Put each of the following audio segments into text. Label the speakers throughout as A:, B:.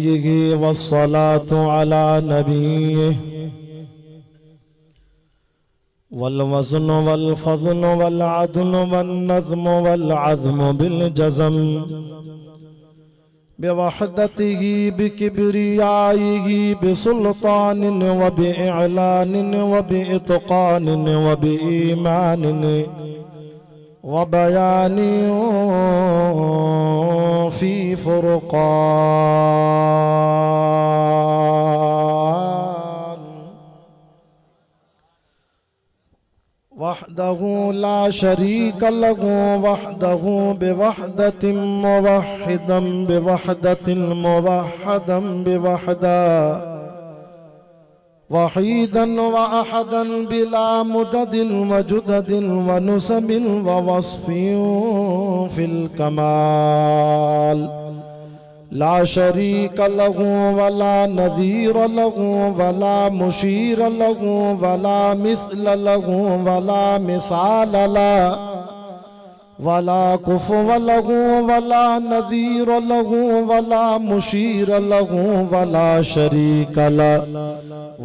A: वलिय्यिही वस्सलातु अला नबिय्यिही वल वज़्न वल फ़ज़्ल वल अदल वन नज़्म वल अज़्म बिल जज़म बिवहदतिही बिकिब्रियाइही बिसुल्तानिन व बिइलानिन व बिइत्क़ानिन व बिईमानिन व बयानिन फ़ी फ़ुरक़ान वहदहु ला शरीक लहु वहदहु बिवहदतिन मुवह्हिदन बिवहदतिन मुवह्हदन बिवहदा वहीदन व अहदन बिला मुददिन व जुददिन व नुसबिन व वस्फिन फिल कमाल ला शरीक लहु वला नज़ीर लहु वला मुशीर लहु वला मिस्ल लहु वला मिसाल ला वला कुफ़ुव लहु वला नज़ीर लहु वला मुशीर लहु वला शरीक ला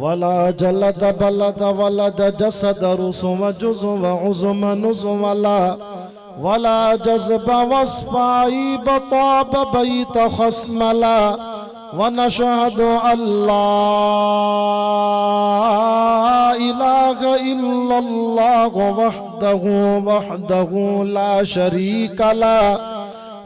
A: वला जलद बलद वलद जसद रुसुव जुज़्व उज़्म नुज़्व वला जज़्ब वस्फ़ाई बताब बैत खस्मला व नशहदु अल्ला इलाहा इल्लल्लाह वहदहु वहदहु ला शरीक ला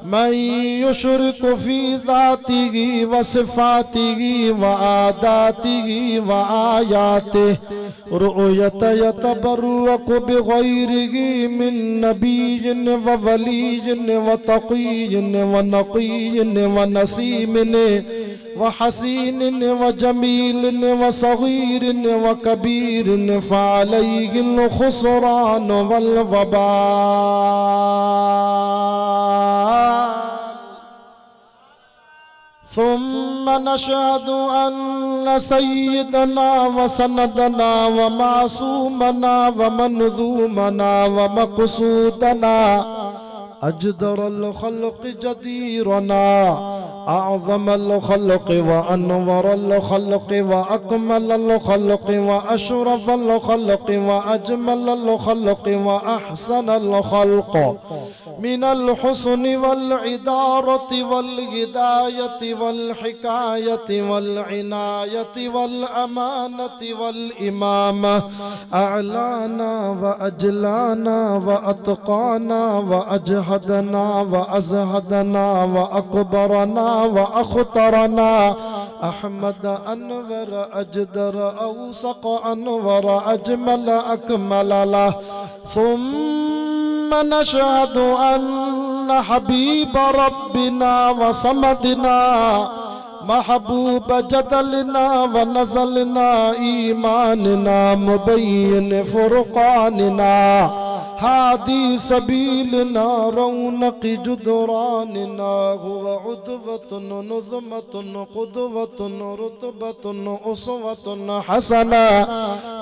A: मन युशरिक फी ज़ातिही व सिफ़ातिही व आदातिही व आयातिही रुयत यतबर्रकु बिग़ैरिही मिन नबिय्यिन व वलिय्यिन व तक़िय्यिन व नक़िय्यिन व नसीमिन व हसीनिन व जमीलिन व सग़ीरिन व कबीरिन फ़अलैहिल ख़ुस्रान वल वबाल सुम्म नशहदु अन्न सय्यदना व सनदना व मासूमना व मंज़ूमना व मक़सूदना अजदरल खल्क़ जदीरना अअज़मल खल्क़ व अनवरल खल्क़ व अकमलल खल्क़ व अशरफल खल्क़ व अजमलल खल्क़ व अहसनल खल्क़ मिनल हुस्नि वल इदारति वल हिदायति वल हिकायति वल इनायति वल अमानति वल इमामा अअलाना व अजलाना व अतक़ाना व अजहदना व अज़हदना व अकबरना व अख़तरना अहमद अनवर अजदर औसक़ अनवर अजमल अकमल ला सुम्म नशहदु अन्न हबीब रब्बिना व समदना महबूब जदलना व नज़लना ईमानना मुबय्यिन फ़ुरक़ानना हादी सबीलना रौनक़ जुदरानना हुवा उद्वतुन नुज़मतुन क़ुदवतुन रुतबतुन उसवतुन हसना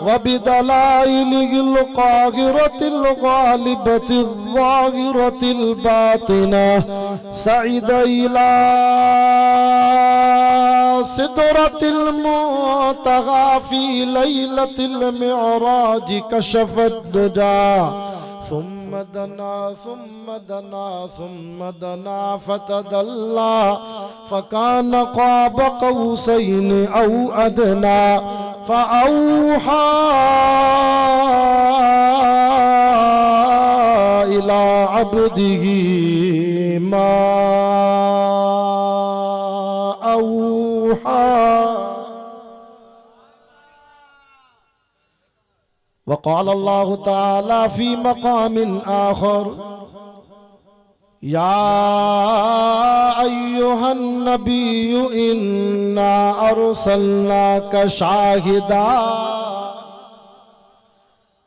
A: व बिदलाइलिल क़ाहिरतिल ग़ालिबतिल ज़ाहिरतिल बातिना सईद इला सिदरतिल मुंतहा फी लैलतिल मिअराज कशफत दुजा सुम्म दना फतदल्ला फकान क़ाब क़ौसैन औ अदना फ़अौहा इला अब्दिही मा औहा वक़ाल अल्लाहु तआला फ़ी मक़ामिन आख़र या अय्युहन नबिय्यु इन्ना अर्सलनाका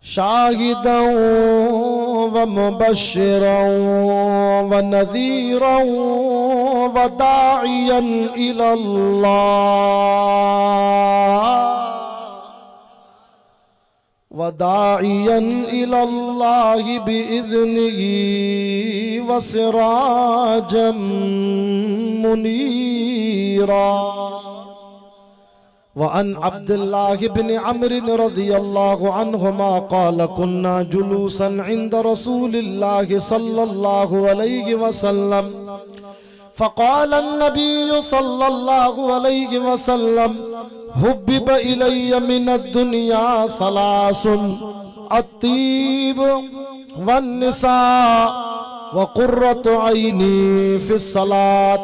A: शाहिदन व मुबश्शिरन व नज़ीरन व दाइयन इलल्लाह वदाइयन इलल्लाहि बिइज़्निही वसिराजम मुनीरा। वअन अब्दुल्लाह इब्न अम्र रज़ियल्लाहु अन्हुमा क़ाल कुन्ना जुलूसन इंद रसूलिल्लाहि सल्लल्लाहु अलैहि वसल्लम फ़क़ाल अन्नबी सल्लल्लाहु अलैहि वसल्लम हुब्बिब इलय्य मिनद्दुनिया सलासुन अत्तीब वन्निसा व क़ुर्रतु ऐनी फ़िस्सलात।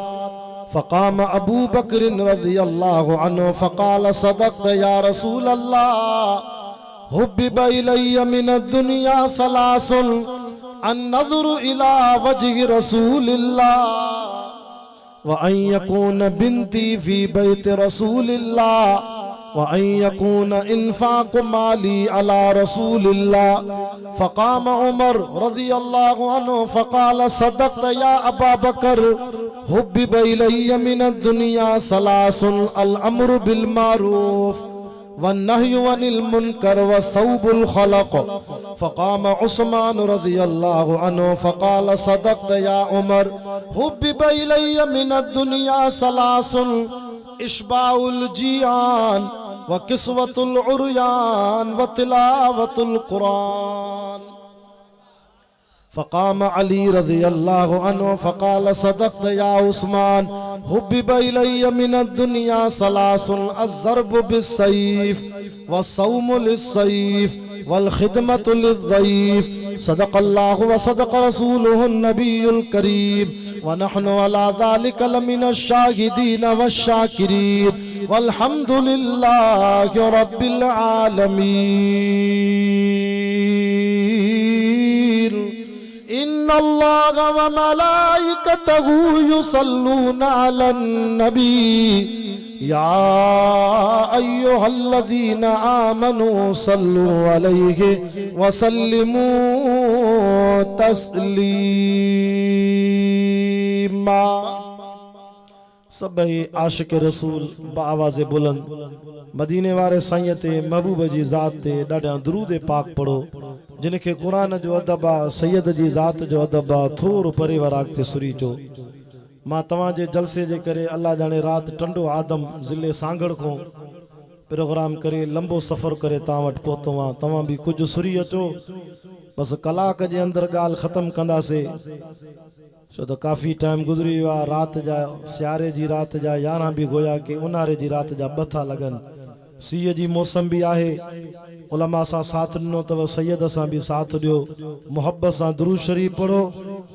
A: फ़क़ाम अबू बकर रज़ियल्लाहु अन्हु फ़क़ाल सदक़त या रसूल अल्लाह हुब्बिब इलय्य मिनद्दुनिया सलासुन अन्नज़ुरु इला वजहि रसूलिल्लाह व अन यकून बिन्ती फ़ी बैत रसूलिल्लाह व अन यकून इन्फ़ाक़ माली अला रसूलिल्लाह। फ़क़ाम उमर रज़ियल्लाहु अन्हु फ़क़ाल सदक़त या अबा बकर हुब्बिब इलय्य मिनद्दुनिया सलासुन अल अम्रु बिल मारूफ़ वन्नहयु अनिल मुनकर व सौबुल खलक़। फ़क़ाम उस्मान रज़ियल्लाहु अन्हु फ़क़ाल सदक़त या उमर हुब्बिब इलय्य मिनद्दुनिया सलासुन इश्बाउल जियान व किस्वतुल उर्यान व तिलावतुल कुरान। फ़क़ाम अली रज़ियल्लाहु अन्हु फ़क़ाल सदक़त या उस्मान हुब्बिब इलय्य मिनद्दुनिया सलासुन अज़्ज़रबु बिस्सैफ़ व सौमु लिस्सैफ़ वल ख़िदमतु लिज़्ज़ैफ़। सदक़ल्लाहु व सदक़ रसूलुहुन नबियुल करीम व नहनु अला ज़ालिका लमिनश शाहिदीन वश्शाकिरीन वल्हम्दुलिल्लाहि रब्बिल आलमीन। इन्नल्लाह व मलाइकतहु युसल्लूना अलन नबी या अय्युहल्लज़ीना आमनू सल्लू अलैहि व सल्लिमू तस्लीमा। सभई आशिक रसूल बाआवाज़े बुलंद मदीने वारे साईं ते महबूब जी ज़ात ते ॾाढा दुरूद पाक पढ़ो जिनके कुरान जो अदब आ सैयद जी ज़ात जो अदब आ थोरो परे वराग ते सुरी चो। मां तव्हांजे जलसे जे करे अल्लाह जाने रात टंडो आदम ज़िले सांगड़ को प्रोग्राम करे लंबो सफ़र करे तव्हां वटि पहुतो आहियां। तव्हां भी कुछ सुरी अचो बस कलाक जे अंदर ॻाल्हि ख़त्म कंदासीं छो तो काफ़ी टाइम गुज़री वियो आहे। रात जा सियारे जी रात जा 11 भी गोया कि उन्हारे जी रात जा 2 था लगन। सीअ जी मौसम भी आहे। उलमा सां साथ ॾिनो अथव, सैयद सां भी साथ ॾियो, मोहब्बत सां दुरूद शरीफ पढ़ो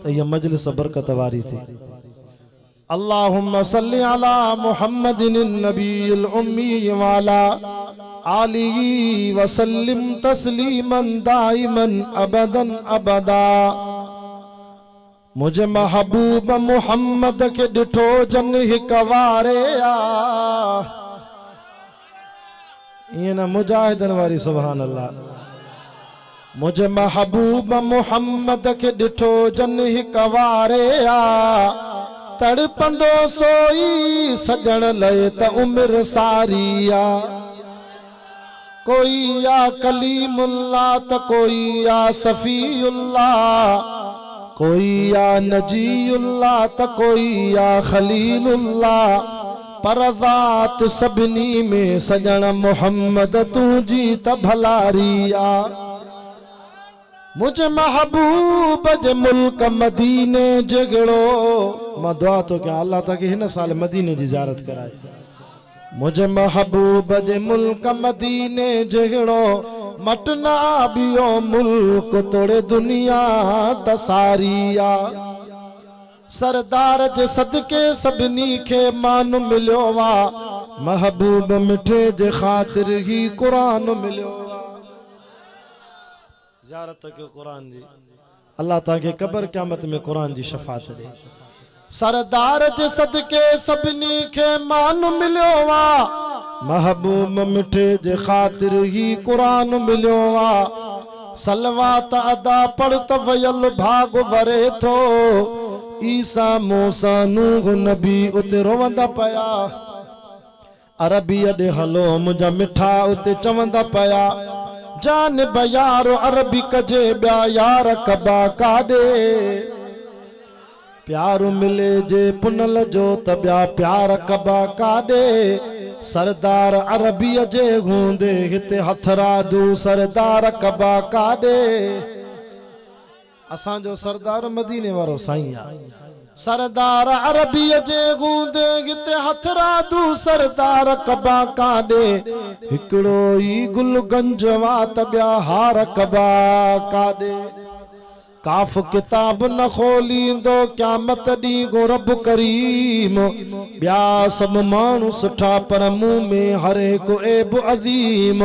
A: त इहा मजलिस बरकत वारी थिए। अल्लाहुम्मा सल्लि अला मुहम्मदिन नबील उम्मी वाला आलिही व सल्लिम तस्लीमन दाइमन अबदन अबदा। मुझे महबूब मुहम्मद के डिठो जन हिक वारे आ। ये ना मुजाहिदन वारी सुभान अल्लाह। मुझे महबूब मुहम्मद के डिठो जन हिक वारे आ। तड़पंदो सोई सजण लय त उम्र सारी आ। कोई या कलीमुल्लाह त कोई या सफीउल्लाह, कोई या नजीउल्लाह त कोई या खलीलुल्लाह। पर ज़ात सभिनी में सजण मोहम्मद तुझी त भलारी आ। मुझे महबूब जे मुल्क मदीने जगड़ो। मां दुआ तो क्या अल्लाह ताकि हिन साल मदीने जी ज़ियारत कराए। मुझे महबूब जे मुल्क मदीने जगड़ो। मटना बियो मुल्क तोड़े दुनिया तसारिया। सरदार जे सदके सभिनी खे मान मिलियो वा। महबूब मिठे जे ख़ातिर ही कुरान मिलियो वा। ज़ियारत के कुरान जी अल्लाह ताके कब्र क़यामत में कुरान जी शफ़ाअत दे। सरदार जे सदके सभिनी खे मान मिलियो वा। महबूब मिठे जे ख़ातिर ही कुरान मिलियो वा। सलवात अदा पढ़ त वयल भाग वरे थो। ईसा मूसा नूह नबी उते रोवंदा पया। अरबी अॾे हलो मुंहिंजा मिठा उते चवंदा पया। जान बयारो अरबी कजे ब्या यार कबा काडे प्यार मिले जे पुनल जो त ब्या प्यार कबा काडे सरदार अरबी जे हूंदे हिते हथराजू सरदार कबा काडे असां जो सरदार मदीने वारो साईं आ सरदार अरबी जे हूंदे हिते हथराजू सरदार कबा काडे हिकड़ो ई गुलगंज वा त ब्या हार कबा काडे काफ किताब न खोलींदो क़यामत दी गो रब करीम ब्या सब मानू सुठा पर मुंह में हरे को ऐब अजीम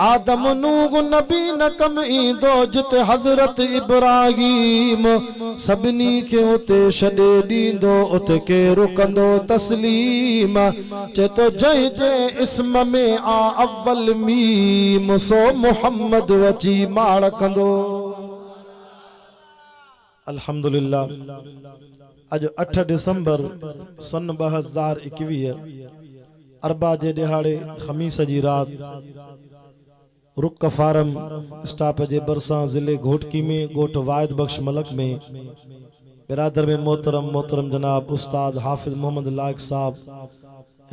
A: आदम नूह नबी न कम ईंदो जिते हजरत इब्राहिम सभिनी खे उते छॾे ॾींदो उते के रुकंदो तस्लीम चेतो जंहिं जे इस्म में आ अव्वल मीम सो मुहम्मद अची माड़ कंदो अल्हम्दुलिल्लाह अज 8 दिसंबर सन 2021 अरबा जे दिहाड़े खमीस जी रात रुक फारम स्टाफ जे बरसा जिले घोटकी में गोट वायद बख्श मलक में बिरादर में मोहतरम जनाब उस्ताद हाफिज मोहम्मद लायक साहब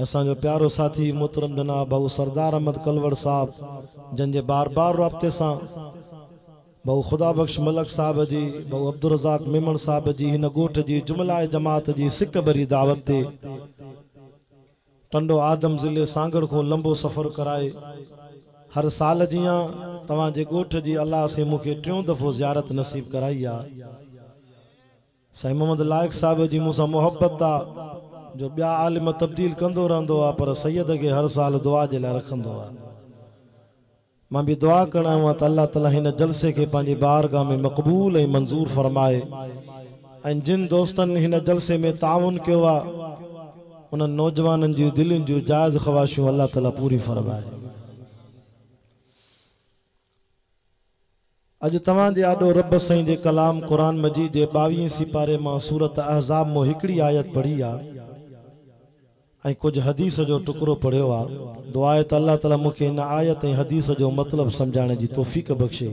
A: ऐसा जो प्यारो साथी मोहतरम जनाब बहु सरदार अहमद कलवड़ साहब जंजे बार बार राब्ते सा बहु खुदा बख्श मलक साहब जी बहु अब्दुल रज़ाक मेमन साहब जी हिन गोठ जी जुमला जमात जी सिक भरी दावत ते टंडो आदम जिले सांगड़ को लंबो सफ़र कराए हर साल जिया तवां जे गोठ जी अल्लाह से मुखे 3 दफ़ो ज़ियारत नसीब कराई आ साईं मोहम्मद लायक साहब जी मूसा मोहब्बत आ जो ब्या आलिम तब्दील कंदो रहंदो आ पर सैयद के हर साल दुआ जे लाइ रखंदो आ मां भी दुआ करणा हुआ त अल्लाह ताला हिन जलसे के पांजी बारगाह में मकबूल ए मंजूर फरमाए ऐं जिन दोस्तन हिन जलसे में ताउन कियो आ उन नौजवानन जी दिलनि जी जायज ख्वाहिशूं अल्लाह ताला पूरी फरमाए अज तवां जे आडो रब साईं जे कलाम कुरान मजीद जे 22 सिपारे मां सूरत अहज़ाब मो हिकड़ी आयत पढ़ी आ ऐं कुछ हदीस जो टुकड़ो पढ़ियो आ दुआ है त अल्लाह ताला मुखे इन आयत ऐं हदीस जो मतलब समझाने जी तौफीक बख्शे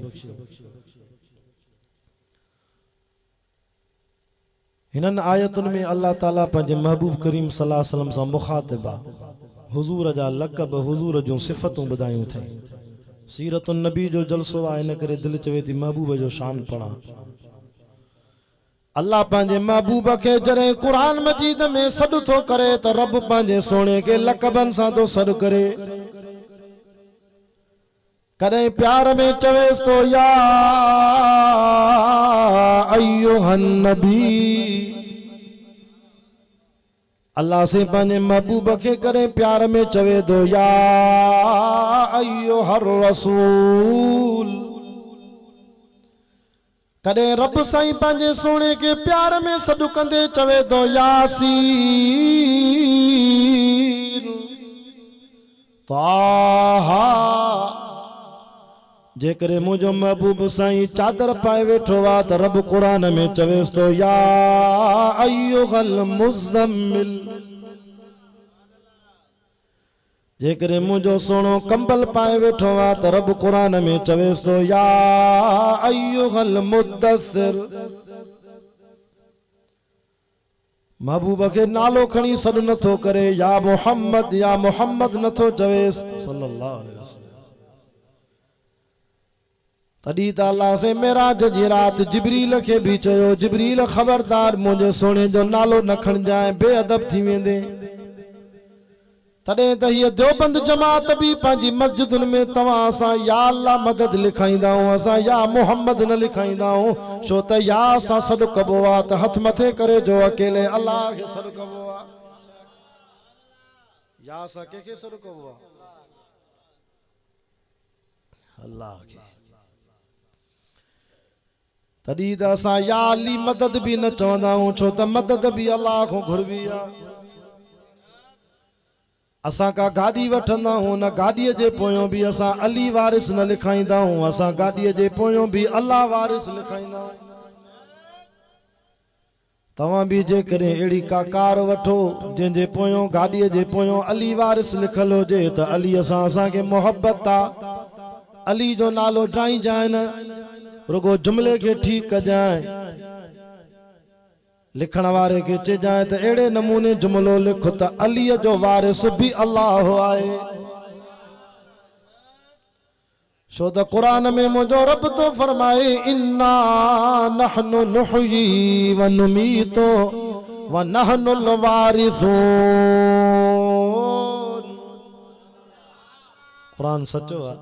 A: हिनन आयतुन में अल्लाह ताला पंहिंजे महबूब करीम सल्लल्लाहु अलैहि वसल्लम सां मुखातिब आ हुजूर जा लक़ब हुजूर जो सिफ़तूं ॿुधायूं थई सीरतुन नबी जो जलसो आ इन करे दिल चवे थी महबूब जो शान पढ़ा अल्लाह पंहिंजे महबूब के जरे कुरान मजीद में सॾु थो करे त रब पंहिंजे सोने के लक़बन सां थो सॾु करे कॾहिं प्यार में चवेस तो या अय्युहन नबी अल्लाह से पंहिंजे महबूब के कॾहिं प्यार में चवे दो या अय्युहर रसूल कदे रब साईं पंहिंजे सोने के प्यार में सॾु कंदे चवे दो यासीन ताहा जेकरे मुझो महबूब साईं चादर पाए वेठो आ त रब कुरान में चवेस तो या अय्युहल मुज़म्मिल जेकरे मुझो सोनो कंबल पाए वेठो आ त रब कुरान में चवेस तो या अय्युहल मुद्दसिर महबूब के नालो खणी सॾु नथो करे या मोहम्मद नथो चवेस सल्लल्लाहु अलैहि वसल्लम तॾहिं त अल्लाह से मेराज जी रात जिब्रील के भी चयो जिब्रील खबरदार मुझे सोने जो नालो न खणजाए बेअदब थी वेंदे तॾहिं त हीअ देवबंद जमात भी पंहिंजी मस्जिदुन में तव्हां असां या अल्लाह मदद लिखाईंदा आहियूं असां या मोहम्मद न लिखाईंदा आहियूं छो त या असां सॾु कबो आहे त हथ मथे करे जो अकेले अल्लाह खे सॾु कबो आहे या असां कंहिंखे सॾु कबो आहे अल्लाह खे तॾहिं त असां या अली मदद भी न चवंदा आहियूं छो त मदद भी अल्लाह खां घुरबी आहे असां का गाड़ी वठंदा हूं न गाड़ीअ जे पोयों भी असां अली वारिस न लिखाईंदा हूं असां गाड़ीअ जे पोयों भी अल्लाह वारिस लिखाईंदा हूं तव्हां भी जेकॾहिं अहिड़ी का कार वठो जंहिंजे पोयों गाड़ीअ जे पोयों अली वारिस लिखल हुजे त अली असांखे मोहब्बत आ अली जो नालो ड्राई जाए न रुगो जुमले के ठीक कजाए लिखण वारे के चेजाए त एड़े नमूने जुमलो लिख त अली जो वारिस भी अल्लाह आए। सो द कुरान में मुझो रब तो फरमाए इन्ना नहनु नुहयी व नुमीतो व नहनुल वारिसून। कुरान सचो है।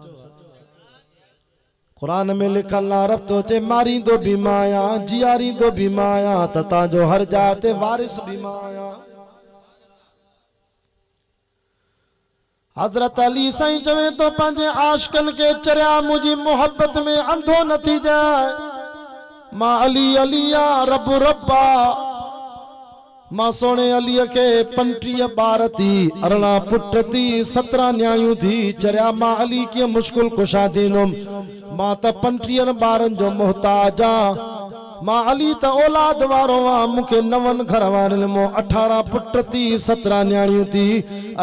A: कुरान में लिखल ना रब तो चे मारी दो भी माया जियारी दो भी माया तता जो हर जाते वारिस भी माया। हजरत अली साईं चवे तो पंहिंजे आशिकन के चरिया मुझी मोहब्बत में अंधो न थी जाए। मां अली अलिया रब रब्बा मां सोने अली के 35 ॿार थी 18 पुट थी 17 न्याणियूं थी चरिया मां अली कीअं मुश्किल कुशा थींदुमि मां त 35 ॿारनि जो मोहताज आ। मां अली त औलाद वारो आ मूंखे 9 घर वारनि मो 18 पुट थी 17 न्याणियूं थी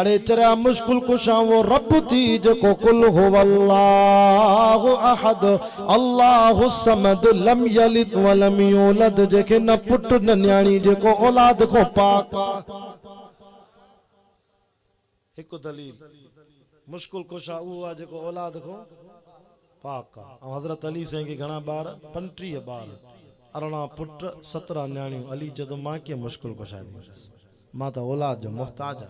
A: अरे चरिया मुश्किल कुशा वो रब थी जेको कुल हुवल्लाहु अहद अल्लाहु समद लम यलिद व लम यूलद जेके न पुट न न्याणी जेको औलाद को पाक। एक दलील मुश्किल कुशा वो आ जेको औलाद को पाक आ। हजरत अली साईं के घणा ॿार 35 ॿार 18 पुट 17 न्याणियूं। अली जदों मां के मुश्किल कुशा दी मां त औलाद जो मोहताज आ।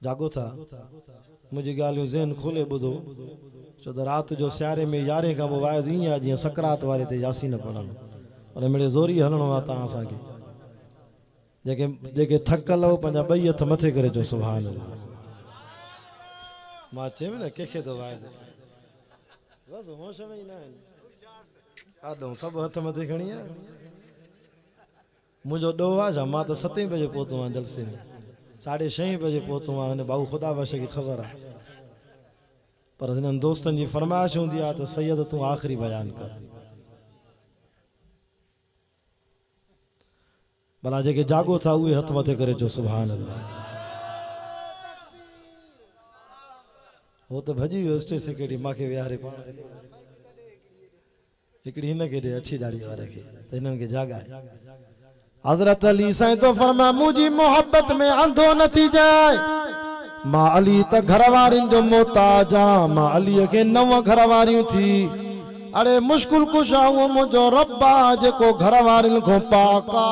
A: जागो था मुझी गालियों ज़हन खोले बुधो छो त रात जो सियारे में 11 का वो वाइज ई आ जी सकरात वारे ते यासीन पढ़न और मेरे जोरी हलणो आ ता असा के जेके जेके थकल हो पंजा बई हथ मथे करे जो सुभान अल्लाह। मां चे न केखे तो वाइज बस होश में ही ना आदो सब हथ मथे खणी आ मुझो डोवा जा मां तो 7 बजे पहुतो आ जलसे में 6:30 बजे पहुतो आ बाबू खुदा बश की खबर आ पर हिनन दोस्तन जी फरमाइश हुंदी आ तो सैयद तू आखिरी बयान कर भला जेके जागो था उहे हथ मथे करे जो सुभान अल्लाह। वो तो भजी वियो स्टेज सिक्योरिटी माखे विहारे पाण हिकड़ी हिन के दे अच्छी दाढ़ी वारे के त हिनन के जागाए। हजरत अली साईं तो फरमा मुझी मोहब्बत में अंधो न थी जाए। मां अली त घर वारिन जो मोहताज आ। मां अली के 9 घर वारियूं थी अरे मुश्किल कुशा वो मुझो रब्बा जेको घर वारिन को पाका।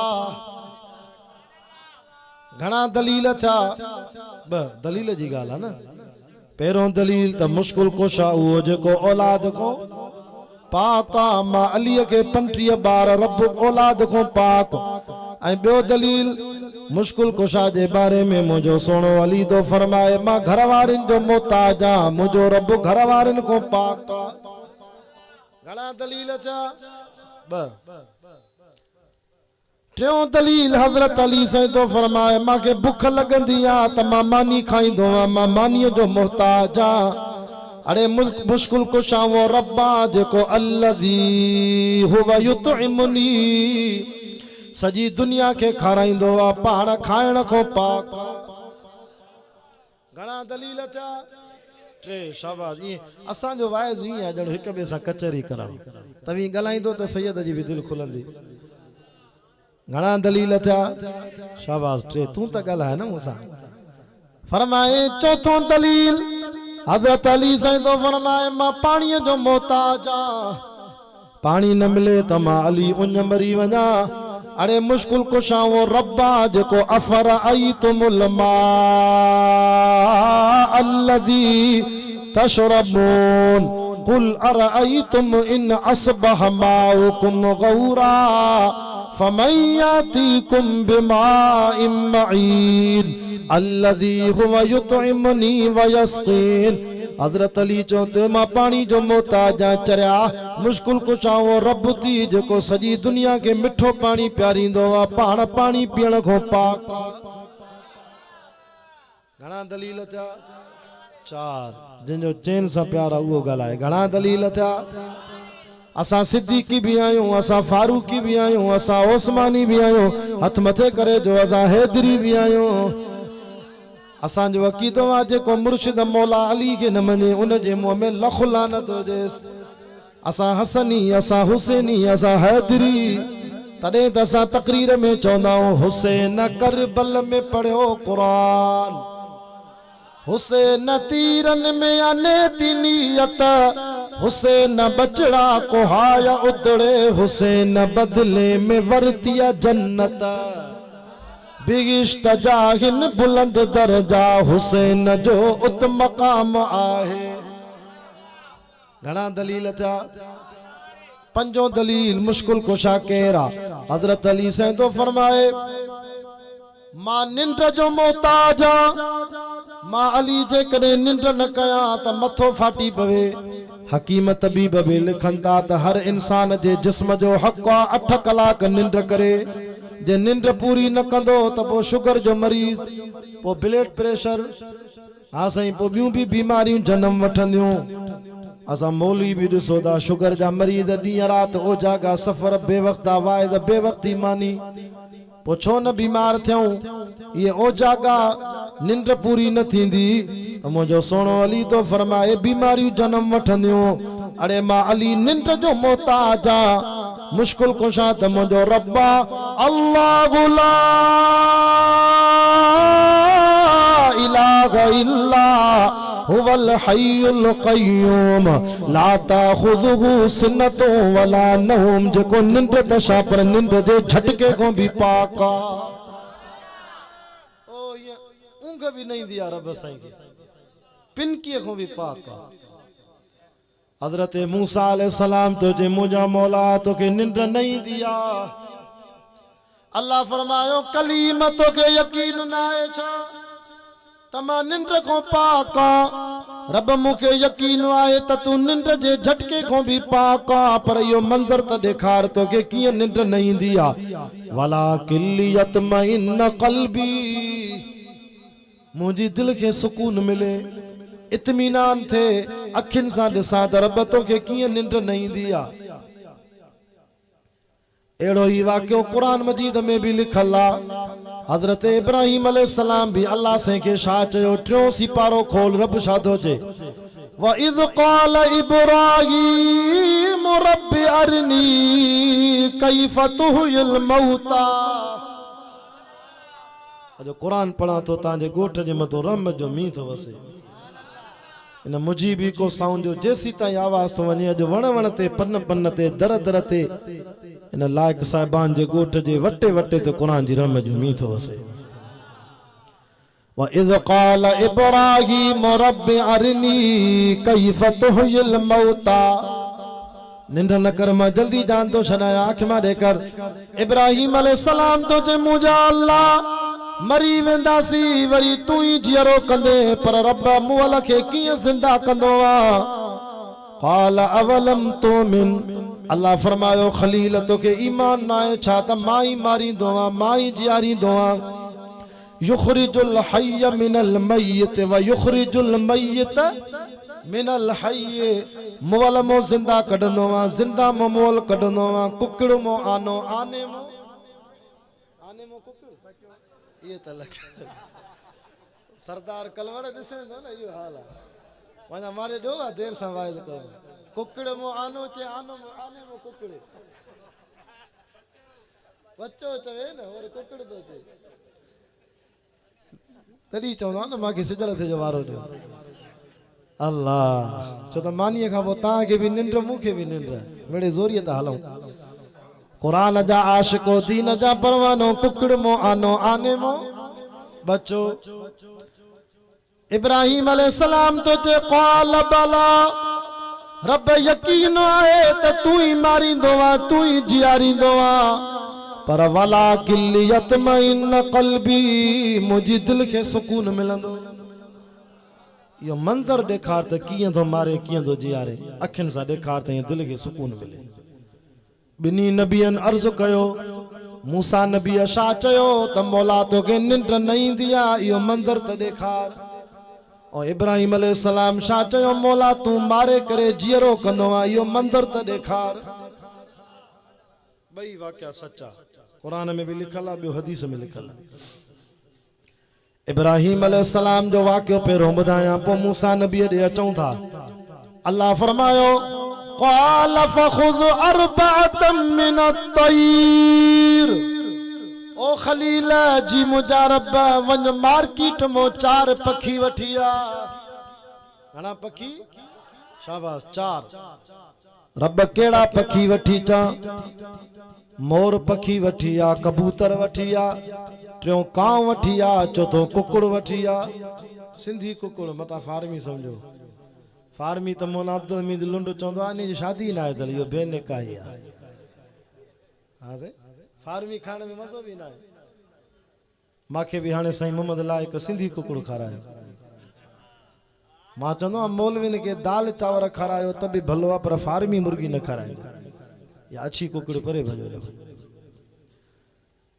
A: घणा दलील था ब दलील जी गाल है ना। पहिरों दलील त मुश्किल कुशा वो जेको औलाद को पाका मां अली के 35 ॿार रब औलाद को पाक। बो दलील मुश्किल कुशा जे बारे में मुझो सोनो अली तो फरमाए मां घर वारिन जो मोहताज आ मुझो रब घर वारिन को पाक। घणा दलील था ब टियों दलील हजरत अली साईं तो फरमाए मां के भुख लगंदी आ त मां मानी खाईंदो आ मां मानी जो मोहताज आ। अरे मुश्किल कुशा वो रब्बा जेको अल्लज़ी हुवा युतइमुनी सजी दुनिया के खाराइंदो आ पाण खाइण को पाक। घणा दलील था 3 शाबाश। ये असा जो वाइज ही आ जण एक बे सा कचहरी करा तवी गलाइंदो त सैयद जी भी दिल खुलंदी। घणा दलील था शाबाश 3 तू त गल है ना मुसा। फरमाए चौथों दलील हजरत अली साईं तो फरमाए मां पानी जो मोहताज आ पानी न मिले त मां अली उन मरी वना। अरे मुश्किल कुशा वो रब्बा जेको अफर आई तुमुल मा अल्लज़ी तशरबून कुल अरअयतुम इन अस्बह माउकुम गौरा फमन यातीकुम बिमाइन मईन अल्लज़ी हुवा युतइमुनी व यस्कीन। हजरत अली चौथे मां पानी जो मोहताज चरिया मुश्किल कुशा वो रब थी जेको सजी दुनिया के मिठो पानी प्यारींदो आ पाण पानी पीण को पाक। घणा दलील था 4 जिन जो चैन सा प्यारा वो गलाए। घणा दलील था असा सिद्दीकी भी आयूं असा फारूकी भी आयूं असा उस्मानी भी आयूं हथ मथे करे जो असा हैदरी भी आयूं असांजो अक़ीदो आहे जेको मुर्शिद मौला अली के न मञे उन जे मुंह में लख लानत हुजेसि। असां हसनी, असां हुसैनी, असां हैदरी, तॾहिं त असां तकरीर में चवंदा आहियूं हुसैन करबल में पढ़ियो क़ुरान, हुसैन तीरन में अने ती नियत, हुसैन बचड़ा कोहाया उतड़े, हुसैन बदले में वरतिया जन्नत, बिगिश्त जाहिन बुलंद दर्जा, हुसैन जो उत मकाम आहे। घणा दलील था। पंजो दलील मुश्किल कुशा केरा हजरत अली से तो फरमाए मां निंड जो मोहताज आ, मां अली जे कदे निंड न कया त मथो फाटी पवे। हकीम तबीब भी लिखन था त हर इंसान जे जिस्म जो हक आ 8 कलाक निंड करे। जे निंड पूरी न कंदो त पो शुगर जो मरीज, पो ब्लड प्रेशर, हाँ सही, पो बियूं भी बीमारियूं जन्म वठंदियूं। असा मौलवी भी दिसो था शुगर जा मरीज ॾींहं रात ओजागा सफर बेवक्ता वाइज बेवक्ती मानी, पो छो न बीमार थियूं। ये ओजागा निंड पूरी न थींदी। मुझो सोनो अली तो फरमाए बीमारियूं जन्म वठंदियूं। अरे मां अली निंड जो मोहताज आ, मुश्किल कुशा त मुझो रब्बा अल्लाह ला इलाहा इल्ला हुवल हय्युल क़य्यूम ला ताखुज़ुहु सिन्नतु वला नौम, जेको निंड दशा पर निंड जे झटके को भी पाक आ। ओ ये ऊंघ भी नहीं दिया रब साईं के, पिनकी को भी पाक आ। हजरत मूसा अलैहिस्सलाम तो जे मुझा मौला तो के निंड नहीं दिया। अल्लाह फरमायो कलीम तो के यकीन ना है छा तमा निंड को पाका। रब मुखे यकीन आए त तू निंड जे झटके को भी पाका, पर यो मंजर त देखार तो के किए निंड नहीं दिया। वला किल्लियत मइन कल्बी, मुझी दिल के सुकून मिले, इत्मीनान थे, अखिन सा दिसा त रब तो के किए निंड नहीं दिया। एड़ो ही वाक्यो कुरान मजीद में भी लिखल आ। हजरत इब्राहिम अलैहिस्सलाम भी अल्लाह से के शा चयो, टियों सिपारो खोल, रब शा थो चे, व इज़ क़ाल इब्राहिम रब्बि अरनी कैफ़ तुह्यिल मौता। जो कुरान पढ़ा तो तांजे गोठ जे मथो रम जो मींह थो वसे। इन मुजीबी को साउंड जो जेसी ताईं आवाज तो वने, जो वण वण ते, पन पन ते, दर दर ते, इन लायक साहिबान जे गोठ जे वटे वटे ते कुरान जी रम जो मींह थो वसे। व इज़ क़ाल इब्राहिम रब्बि अरनी कैफ़ तुह्यिल मौता। निंड न कर, मां जल्दी जान तो छनाया, आंख मां देकर। इब्राहिम अलैहिस्सलाम तो जे मुझा अल्लाह मरी वेंदासी, वरी तू ही जियरो कंदे, पर रब मुअल के किए जिंदा कंदो आ। क़ाल अवलम तुमिन, अल्लाह फरमायो खलील तो के ईमान ना है छा त मां ही मारींदो आ, मां ही जियारींदो आ। युखरिजुल हय्य मिनल मय्यत व युखरिजुल मय्यत मिनल हय्य, मुअल मो जिंदा कढंदो आ, जिंदा मो मुअल कढंदो आ। कुकड़ मो आनो, आने मो कुकड़, ये त लग सरदार कलवड़ दिसे न यो हाल आ। वना मारे दो देर सां वाइज कर, कुकड़ मो आनो चे, आनो मो आने मो कुकड़, बच्चो चवे न और कुकड़ तो चे, तड़ी चवंदा न मां के सिजल थे जो वारो जो अल्लाह छो त मानीअ खां पोइ तव्हांखे भी निंड, मूंखे भी निंड, वेड़े ज़ोरीअ त हलूं। कुरान जा आशिको, दीन जा परवानो, कुकड़ मो आनो, आने मो बच्चो। इब्राहिम अलैहिस्सलाम तो चे क़ाल बला, रब यकीन आए त तू ही मारींदो आ, तू ही जियारींदो आ, पर वला किल्लियत मइन क़ल्बी, मुझी दिल के सुकून मिलंदो। यो मंजर देखार त कीअं थो मारे, कीअं थो जियारे, अखिन सा देखार त दिल के सुकून मिले। बिनी नबियन अर्ज कयो, मूसा नबी शा चयो त मौला तो के निंड नहीं दिया, यो मंजर त देखार। और इब्राहिम अलैहिस्सलाम शा चयो, मौला तू मारे करे जियरो कंदो आ, यो मंजर त देखार। बई वाक्या सच्चा, कुरान में भी लिखल आ, ॿियो हदीस में लिखल आ। इब्राहिम अलैहिस्सलाम जो वाक़ियो पहिरों ॿुधायां, पोइ मूसा नबी ॾे अचूं था। अल्लाह फरमायो क़ाल फ़ख़ुज़ अर्बअतम मिन अत-तैर, ओ खलील जी मुंहिंजा रब वञ मार्केट मो 4 पखी वठी आ। घणा पखी? शाबाश 4। रब केड़ा पखी वठी चा? मोर पखी वठी आ, कबूतर वठी आ, टियों कांव वठी आ, चौथों कुकुड़ वठी आ। सिंधी कुकुड़ मता फार्मी समझो। फार्मी त मोना अब्दुल हमीद लुंड चवंदो आहे इन जी शादी न आहे त इहो बेनिकाही आहे। हा ते फार्मी खाइण में मज़ो बि न आहे। मांखे बि हाणे साईं मोहम्मद ला हिकु सिंधी कुकुड़ खारायो। मां चवंदो आहियां मौलविन खे दाल चांवर खारायो त बि भलो आहे, पर फार्मी मुर्गी न खारायो। या अछी कुकुड़ परे भॼो रखो।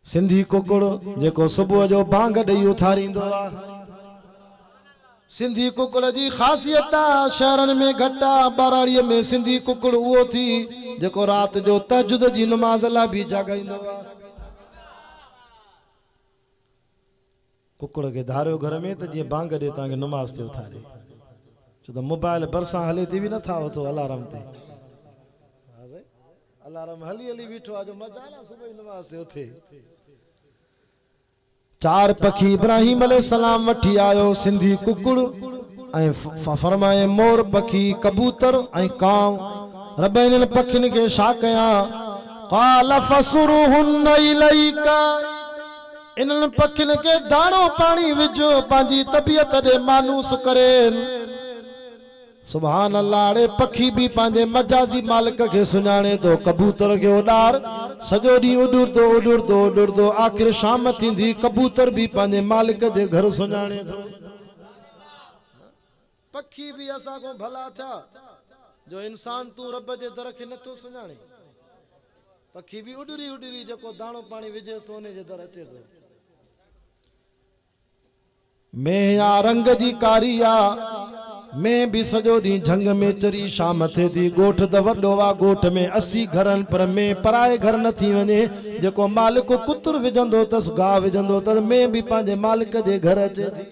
A: सिंधी कुकुड़ जेको सुबुह जो बांग ॾेई उथारींदो आहे। सिंधी कुकुड़ जी ख़ासियत आहे शहरनि में घटि आहे, बाराड़ीअ में सिंधी कुकुड़ उहो थी जेको राति जो तहजुद जी नमाज़ लाइ बि जाॻाईंदो आहे। कुकुड़ खे धारियो घर में त जीअं बांग ॾे तव्हांखे नमाज़ ते उथारे। छो त मोबाइल भरिसां हले थी बि नथा उथो अलार्म ते। अलार्म हली हली बीठो आहे जो मजाल आहे सुबुह नमाज़ ते उथे। 4 पखी इब्राहिम अलैहिस्सलाम वठी आयो, सिंधी कुकुड़ ऐं फरमाए मोर पखी, कबूतर ऐं कांव। रब इन्हनि पखियुनि खे छा कयां? क़ाल फसुरुहुन इलैका, इन्हनि पखियुनि खे दाणो पाणी विझो, पंहिंजी तबियत ॾे मानूस करे। सुभान अल्लाह, अड़े पखी भी पांजे मजाजी मालिक के सुञाणे तो। कबूतर के उडार सजो डी उड़दो आखिर शाम थींदी कबूतर भी पांजे मालिक जे घर सुञाणे तो। पखी भी असा को भला था जो इंसान तू रब जे दर के नथो सुञाणे। पखी भी उडरी उडरी जको दाणो पानी विझे सोने जे दर अचे तो। मैं या रंग जी कारिया मैं भी सजो दी झंग में चरी शाम थे थी। गोठ द वडो वा, गोठ में 80 घरन पर मैं पराए घर न थी वने। जेको मालिक कुतर विजंदो तस, गाह विजंदो तस, मैं भी पांजे मालिक जे घर अचे थी।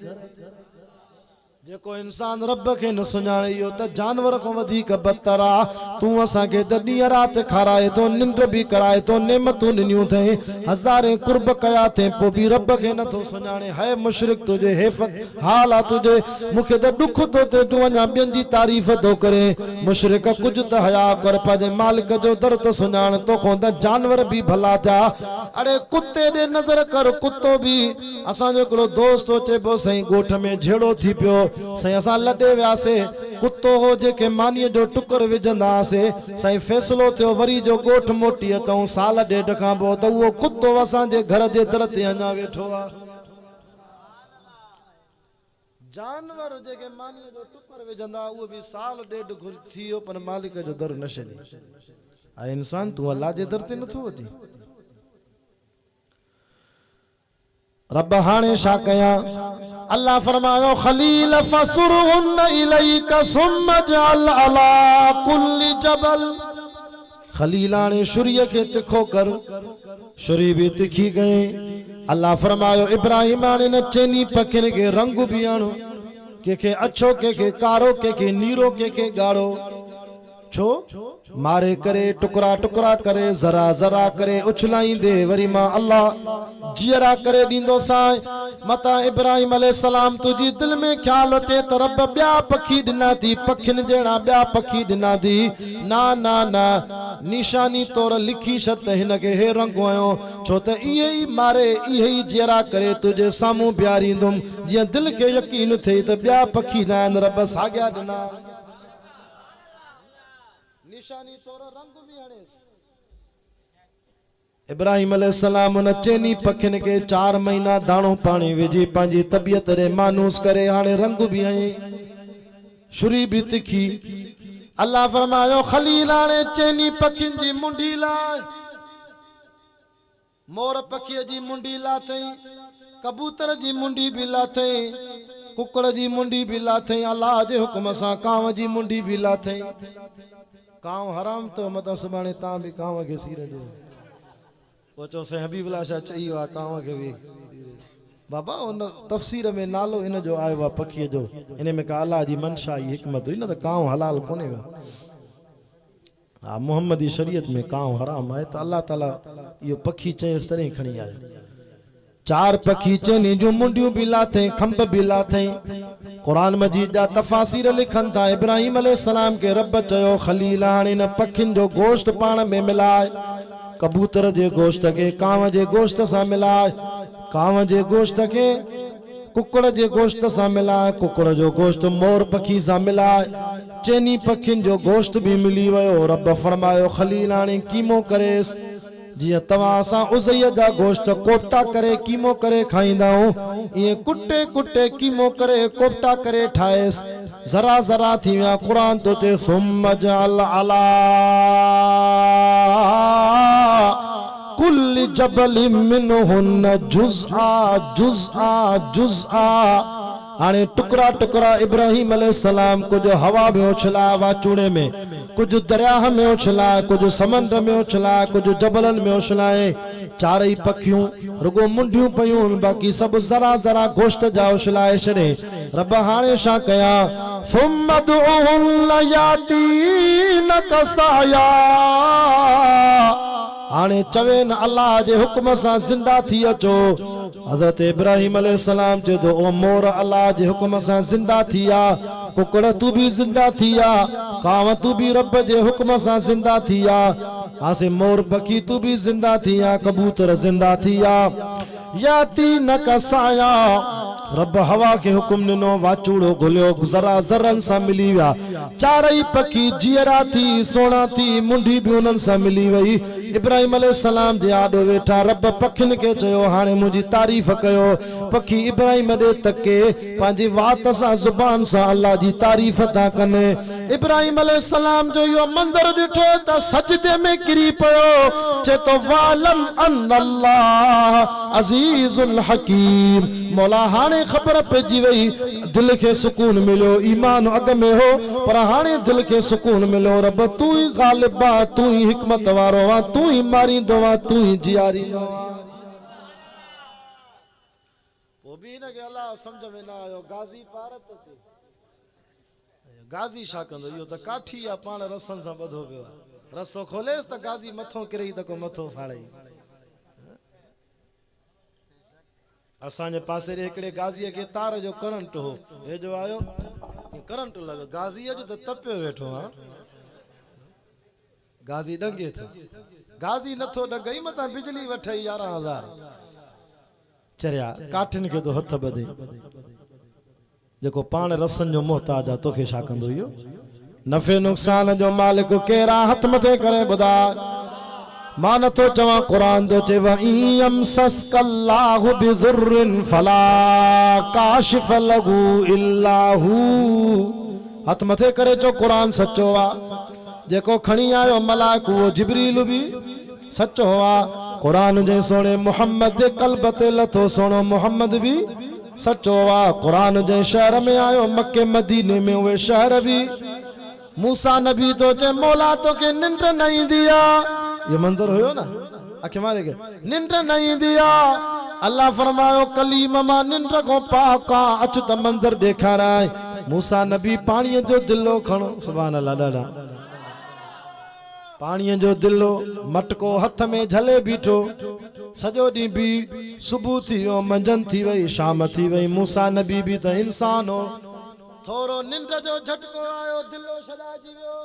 A: जेको इंसान रब के न सुञाणे इहो त जानवर को वधीक बदतर आ। तू असा के त ॾींहं रात खाराए तो, निंड भी कराए तो, नेमतूं ॾिनियूं थे, हज़ारे कुर्ब कया थे, पो भी रब के नथो सुञाणे। है मुशरिक तुझे हेफ़त हाल आ तुझे, मुखे त दुख तो थे तू अञा ॿियनि जी तारीफ़ तो करे। मुशरिक कुछ त हया कर, पंहिंजे मालिक जो दर त सुञाण। तोखों त जानवर भी भला थिया। अड़े कुत्ते ॾे नज़र कर, कुत्तो भी। असांजो हिकिड़ो दोस्त हो चए पियो साईं ॻोठ में झेड़ो थी पियो साईं, असां लॾे वियासे, कुत्तो हो जेके मानीअ जो टुकर विझंदासे। साईं फैसलो थियो वरी जो ॻोठ मोटी अचूं साल ॾेढ खां पोइ त उहो कुत्तो असांजे घर जे दर ते अञा वेठो आहे। जानवर जेके मानीअ जो टुकर विझंदा उहो भी साल ॾेढ थी वियो पर मालिक जो दर न छॾी। ऐं इंसान तूं अल्लाह जे दर ते नथो अची। रब हाणे छा कयां? अल्लाह फरमायो खलील फसुरहुन इलैका सुम्मा जअल अला कुल्लि जबल। खलील हाणे शुरीअ खे तिखो कर, शुरी भी तिखी गए। अल्लाह फरमायो इब्राहिम हाणे न चइनी पखियुनि खे रंग भी आण, कंहिंखे अछो, कंहिंखे कारो, कंहिंखे नीरो, कंहिंखे ॻाढ़ो। छो? मारे करे टुकड़ा टुकड़ा करे जरा जरा करे उछलाईंदे वरी मां अल्लाह जियरा करे दींदो साईं। मता इब्राहिम अलैहिस्सलाम तुझी दिल में ख्याल अचे त रब ॿिया पखी ॾिना थी, पखियुनि जहिड़ा ॿिया पखी ॾिना थी। ना ना ना, निशानी तौर लिखी छॾ त हिन खे हे रंग आयो, छो त इहे ई मारे इहे ई जियरा करे तुझे साम्हूं बीहारींदुमि, जीअं दिल खे यकीन थिए त ॿिया पखी न आहिनि, रब साॻिया ॾिना। निशानी तौर रंग भी हणे। इब्राहिम अलैहिस्सलाम न चइनी पखियुनि खे 4 महीना दाणो पाणी विझी पंहिंजी तबियत रे मानूस करे हाणे रंग भी हई, शुरी भी तिखी। अल्लाह फरमायो खलील हाणे चइनी पखियुनि जी मुंडी लाइ। मोर पखीअ जी मुंडी लाथई, कबूतर जी मुंडी भी लाथई, कुकड़ जी मुंडी भी लाथई, अल्लाह जे हुक्म सां कांव जी मुंडी भी लाथई। कांव हराम तो मत सुभाणे तां भी कांव के सीर ॾियो। वो चो से हबीबुल्लाह शाह चई वा कांव के भी। बाबा उन तफसीर में नालो इन जो आयो आहे पखीअ जो, इन में का अल्लाह जी मनशा ई हिकमत हुई न त कांव हलाल कोन्हे। हाँ मोहम्मदी शरीयत में कांव हराम है तो अल्लाह ताला यो पखी चेस तरह खणी आयो। चार पखी चेनी जो मुंडियों भी लाथे खंभ भी लाथे। कुरान मजीद जा तफासिर लिखन था इब्राहिम अलैहिस्सलाम के रब चयो खलीला इन पखिन जो गोश्त पाण में मिलाए, कबूतर जे गोश्त के कांव जे गोश्त सा मिलाए, कांव जे गोश्त के कुकड़ जे गोश्त सा मिलाए, कुकड़ जो गोश्त मोर पखी सा मिलाए, चेनी पखिन जो गोश्त भी मिली वयो। रब फरमायो खलीलाणी कीमो करेस जिया तवा सा उज़ैया जा गोश्त कोफ्ता करे कीमो करे खाइंदा हो, ये कुटे कुटे कीमो करे कोफ्ता करे ठाएस। जरा जरा थी विया कुरान तो ते सुम्म जअल अला कुल जबल मिनहुन जुज़आ जुज़आ जुज़आ। आने टुकड़ा टुकड़ा इब्राहिम अलैहिस्सलाम कुछ हवा में उछला वाचूड़े में, कुछ दरिया में उछला, कुछ समंद्र में उछला, कुछ जबलन में उछलाए। चारई पखियों रुगो मुंडियों पयूं, बाकी सब जरा जरा गोश्त जा उछलाए छड़े। रब हाणे छा कया सुम्मा दुउहुन यातीन कसाया। आने चवेन अल्लाह जे हुक्म से जिंदा थी अचो। हजरत इब्राहिम अलैहिस्सलाम जे दो ओ मोर अल्लाह जे हुक्म से जिंदा थिया, कुकड़ तू भी जिंदा थिया, कांव तू भी रब जे हुक्म से जिंदा थिया, आसे मोर पखी तू भी जिंदा थिया, कबूतर जिंदा थिया। याती न कसाया रब हवा के हुक्म दिनो वाचूड़ो घुलियो जरा जरन सा मिली विया। चारई पखी जियरा थी सोना थी मुंडी भी उन्हनि सां मिली वई। इब्राहिम अलैहिस्सलाम जे आॾो वेठा रब पखिन के चयो हाणे मुंहिंजी तारीफ़ कयो। पखी इब्राहिम ॾे तके पंहिंजी वात सां ज़ुबान सां अल्लाह जी तारीफ़ था कनि। इब्राहिम अलैहिस्सलाम जो यो मंदर ॾिठो त सजदे में किरी पियो, चे तो वालम अल्लाह अजीजुल हकीम। मौला हाणे खबर पइजी वई, दिल के सुकून मिलो, ईमान अग में हो पर हाणे दिल के सुकून मिलो। रब तू ही गालिब आ, तू ही हिकमत वारो आ, तू ही मारींदो आ, तू ही जियारींदो आ। वो भी न के अल्लाह समझ में ना आयो। गाजी भारत ते गाजी छा कंदो, इहो त काठी आ, पाण रसन सां ॿधो पियो आहे। रस्तो खोलेस त गाजी मथो किरई त को मथो फाड़ई। असांजे पासे रे हिकिड़े गाज़ीअ खे तार जो करंट हो, हे जो आयो करंट लॻो, गाज़ीअ जो त तपियो वेठो हा। गाज़ी ॾंगे थो, गाज़ी नथो ॾंगई मथां बिजली वठई 11,000 चरिया काठिन खे तो हथ ॿधे। जेको पाण रसन जो मोहताज आहे तोखे छा कंदो इहो? नफ़े नुक़सान जो मालिक केरा हथ मथे करे ॿुधा। मां नथो चवां, क़ुरान तो चए वइयम सस्कल्लाहु बिज़ुर्रिन फला काशिफ लहू इल्ला हू। हथ मथे करे चो क़ुरान सच्चो आ। जेको खणी आयो मलाइक वो जिब्रील भी सच्चो आ। क़ुरान जे सोने मोहम्मद जे क़ल्ब ते लथो सोनो मोहम्मद भी सच्चो आ। क़ुरान जे शहर में आयो मक्के मदीने में उहे शहर भी। मूसा नबी तो चे मौला तो के निंड न ईंदी आ। ये मंजर होयो ना, अखे मारे के निंड न ईंदी आ। अल्लाह फरमायो कलीम मां निंड को पाका अच त मंजर ॾेखाराए। मूसा नबी पाणीअ जो दिलो खणो, सुभान अल्लाह। ॾाढा पाणीअ जो दिलो मटको हथ में झले बीठो, सॼो ॾींहुं भी सुबुह थी वियो, मंझंदि थी वई, शाम थी वई। मूसा नबी भी त इंसान हो। थोरो निंड जो झटको आयो, दिलो छॾाइजी वियो,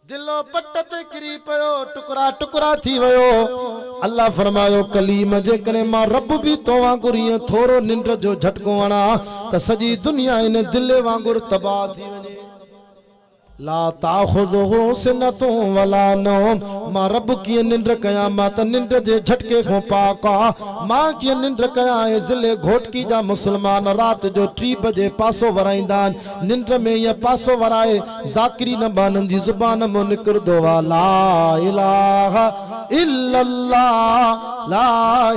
A: दिलो पट ते किरी पियो, टुकड़ा टुकड़ा थी वियो। अल्लाह फरमायो कलीम जेकॾहिं मां रब भी तो वांगुर ईअं थोरो निंड जो झटको वणा त सॼी दुनिया इन दिले वांगुर तबाह थी वञे। ला ताख़ुज़ुहु सिनतु वला नौम। मां रब कीअं निंड कया, मां त निंड जे झटके खां पाक आ। मां कीअं निंड कया, ए ज़िले घोटकी जा मुसलमान रात जो 3 बजे पासो वराईंदा आहिनि। निंड में ये पासो वराए ज़ाकिरी न बानन जी ज़ुबान में निकिरदो आ ला इलाहा इल्लल्लाह, ला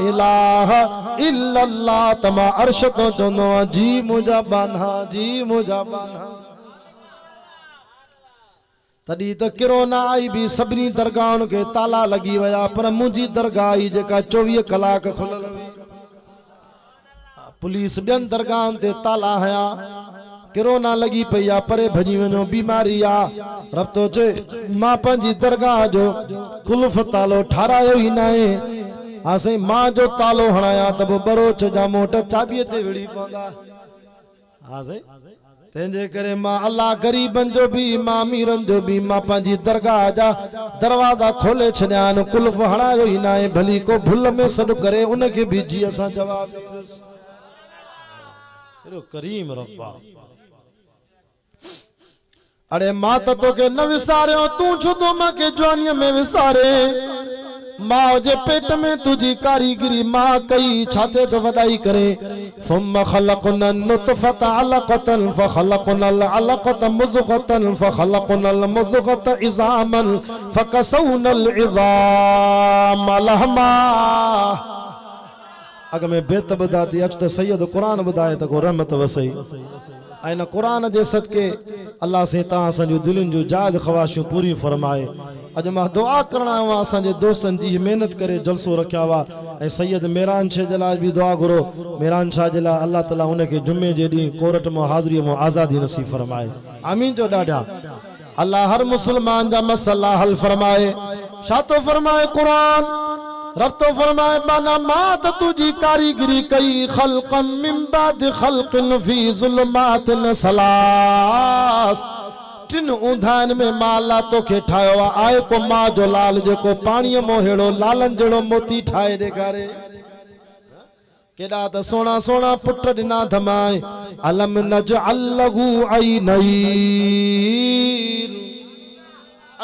A: इलाहा इल्लल्लाह। तमा अर्श तो चवंदो आ जी मुंहिंजा बाना, जी मुंहिंजा बाना। तड़ी तो किरोना आई भी सभी दरगाहों के ताला लगी वया, पर मुझी दरगाह आई जेका 24 कलाक खुलल हुई। पुलिस बियन दरगाहन ते ताला हया कोरोना लगी पई आ परे भजी वनो बीमारी आ रब तो चे मां पंजी दरगाह जो कुल्फ तालो ठारायो ही नाए हां सही मां जो तालो हणाया तब बरोच जा मोट चाबी ते विड़ी पवंदा हां सही तेंजे करे मां अल्लाह गरीबन जो भी मां अमीरन जो भी मां पंजी दरगाह जा दरवाजा खोले छड्यान कुल्फ हणायो ही नाए भली को भुल में सड करे उनके भी जी असा जवाब एरो करीम रब्बा अरे मां तो के न विसारे तू छो तो मां के जवानी में विसारे मां जे पेट में तुझी कारीगरी मां कई छाते तो वडाई करे सुम्मा खलकना नुतफता अलकतन फखलकना अलकत मुज़गतन फखलकना मुज़गत इज़ामन फकसौना इज़ाम लहमा अगर मैं बेत बुधाती अच तो सैयद कुरान बुधाए तो को रहमत वसई ऐं न कुरान जे सदके अल्लाह से ता असांजो दिलनि जो जायज़ ख़वाहिशूं पूरी फरमाए अज मां दुआ करणा हुआ असांजे दोस्तन जी मेहनत करे जलसो रखिया हुआ ऐं सैयद मेहरान शाह जे लाइ भी दुआ करो मेहरान शाह जे लाइ अल्लाह ताला उनके जुमे जे ॾींहुं कोरट में हाज़िरी में आज़ादी नसीब फरमाए आमीन जो ॾाढा अल्लाह हर मुसलमान जा मसला हल फरमाए छा तो फरमाए कुरान रब तो फरमाए माना मां त तुझी कारीगरी कई खल्कम मिन बाद खल्किन फी ज़ुलमातिन सलास टिन ऊंधान में माला तो के ठायो आए को मां जो लाल जेको पानी मो हेड़ो लालन जड़ो मोती ठाए ॾेखारे केड़ा त सोना सोना पुट दिना धमाए अलम नजअल लहू ऐनैन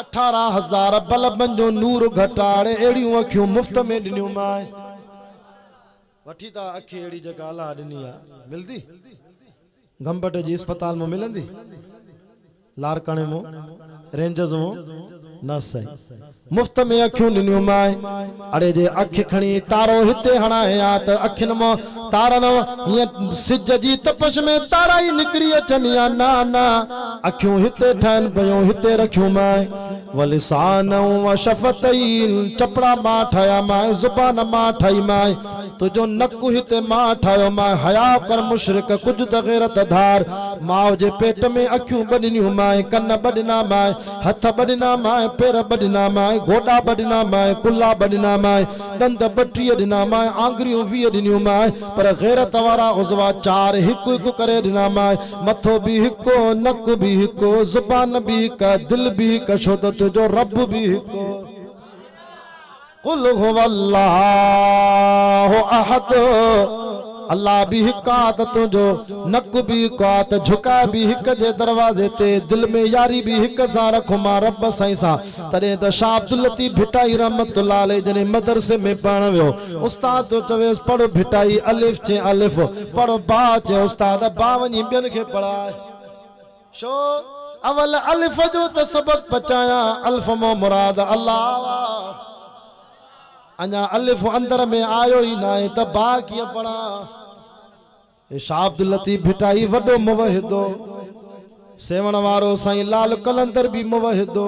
A: 18,000 बल्बन जो नूर घटाड़े एड़ियूं अखियूं मुफ्त में ॾिनियूं माए वठी ता अखी एड़ी जगह अल्लाह ॾिनी आ मिलदी गंबट जी अस्पताल में मिलंदी लारकाने मो रेंजर्स मो न सही मुफ्त में अखियूं ॾिनियूं माए अड़े जे अख खणी तारो हिते हणाया त अखिन मो तारन ये सिज जी तपश में तारा ही निकरी अचनि या ना ना अखियूं हिते ठहन पयूं हिते रखियूं माए वलिसान व शफतैन चपड़ा मां ठाया माए जुबान मां ठाई माए तुझो नक हिते मां ठायो माए हया कर मुशरिक कुछ त गैरत धार माओ जे पेट में अखियूं बदिनियूं माए कन बदिना माए हथ बदिना माए पैर बदिना माए गोडा बदिना माए कुल्ला बदिना माए दंद बट्रीअ ॾिना माए आंगरियूं 20 ॾिनियूं माए पर गैरत वारा उज़वा 4 हिकु हिकु करे ॾिना माए मथो भी हिको नक भी हिको जुबान भी हिक दिल भी हिक छो त तुझो रब भी हिको कुल हुवल्लाहु अहद अल्लाह भी हिकात तुझो नक भी हिकात झुका भी हिक जे दरवाजे ते दिल में यारी भी हिक सा रखो मां रब साईं सा तॾहिं त शाह अब्दुल लतीफ भिटाई रहमतुल्लाह अलैह जने मदरसे में पढ़ण वियो उस्ताद तो चवे पढ़ो भिटाई अलिफ चे अलिफ पढ़ो बा चे उस्ताद बा वञी ॿियनि खे पढ़ाए छो अवल अलिफ जो त सबक पचाया अल्फ मो मुराद अल्लाह अना अलिफ अंदर में आयो ही ना त बा किए पढ़ा शाह अब्दुल लतीफ भिटाई वडो मुवहिदो सेवण वारो साईं लाल कलंदर भी मुवहिदो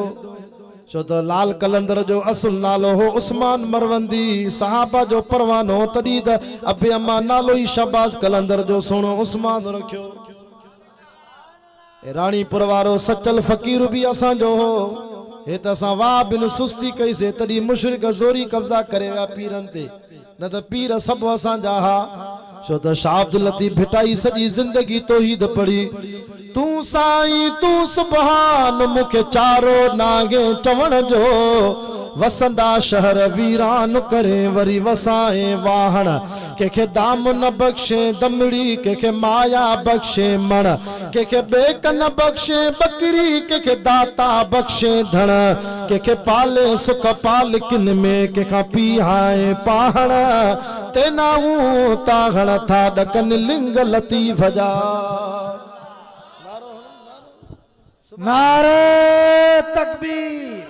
A: छो त लाल कलंदर जो असुल नालो हो उस्मान मरवंदी सहाबा जो परवानो तडी त अबे अम्मा नालो ही शहबाज कलंदर जो सोनो उस्मान रखियो रानीपुर वारो सचल फकीर भी असा जो हो हे त असा वाह बिन सुस्ती कई से तडी मुशरिक जोरी कब्जा करे वा पीरन ते न त पीर सब असा जा हा छो त शाह अब्दुल लतीफ भिटाई सजी जिंदगी तौहीद पढ़ी तू साईं तू सुभान मुखे चारो नागे चवण जो वसंदा शहर वीरान करे वरी वसाए वाहन केखे दाम न बख्शे दमड़ी केखे माया बख्शे मण केखे बेक न बख्शे बकरी केखे दाता बख्शे धन केखे पाले सुख पाल किन में केखा पीहाए पाहण तेना हूं ताहण था डकन लिंग लतीफ जा
B: नारे तकबीर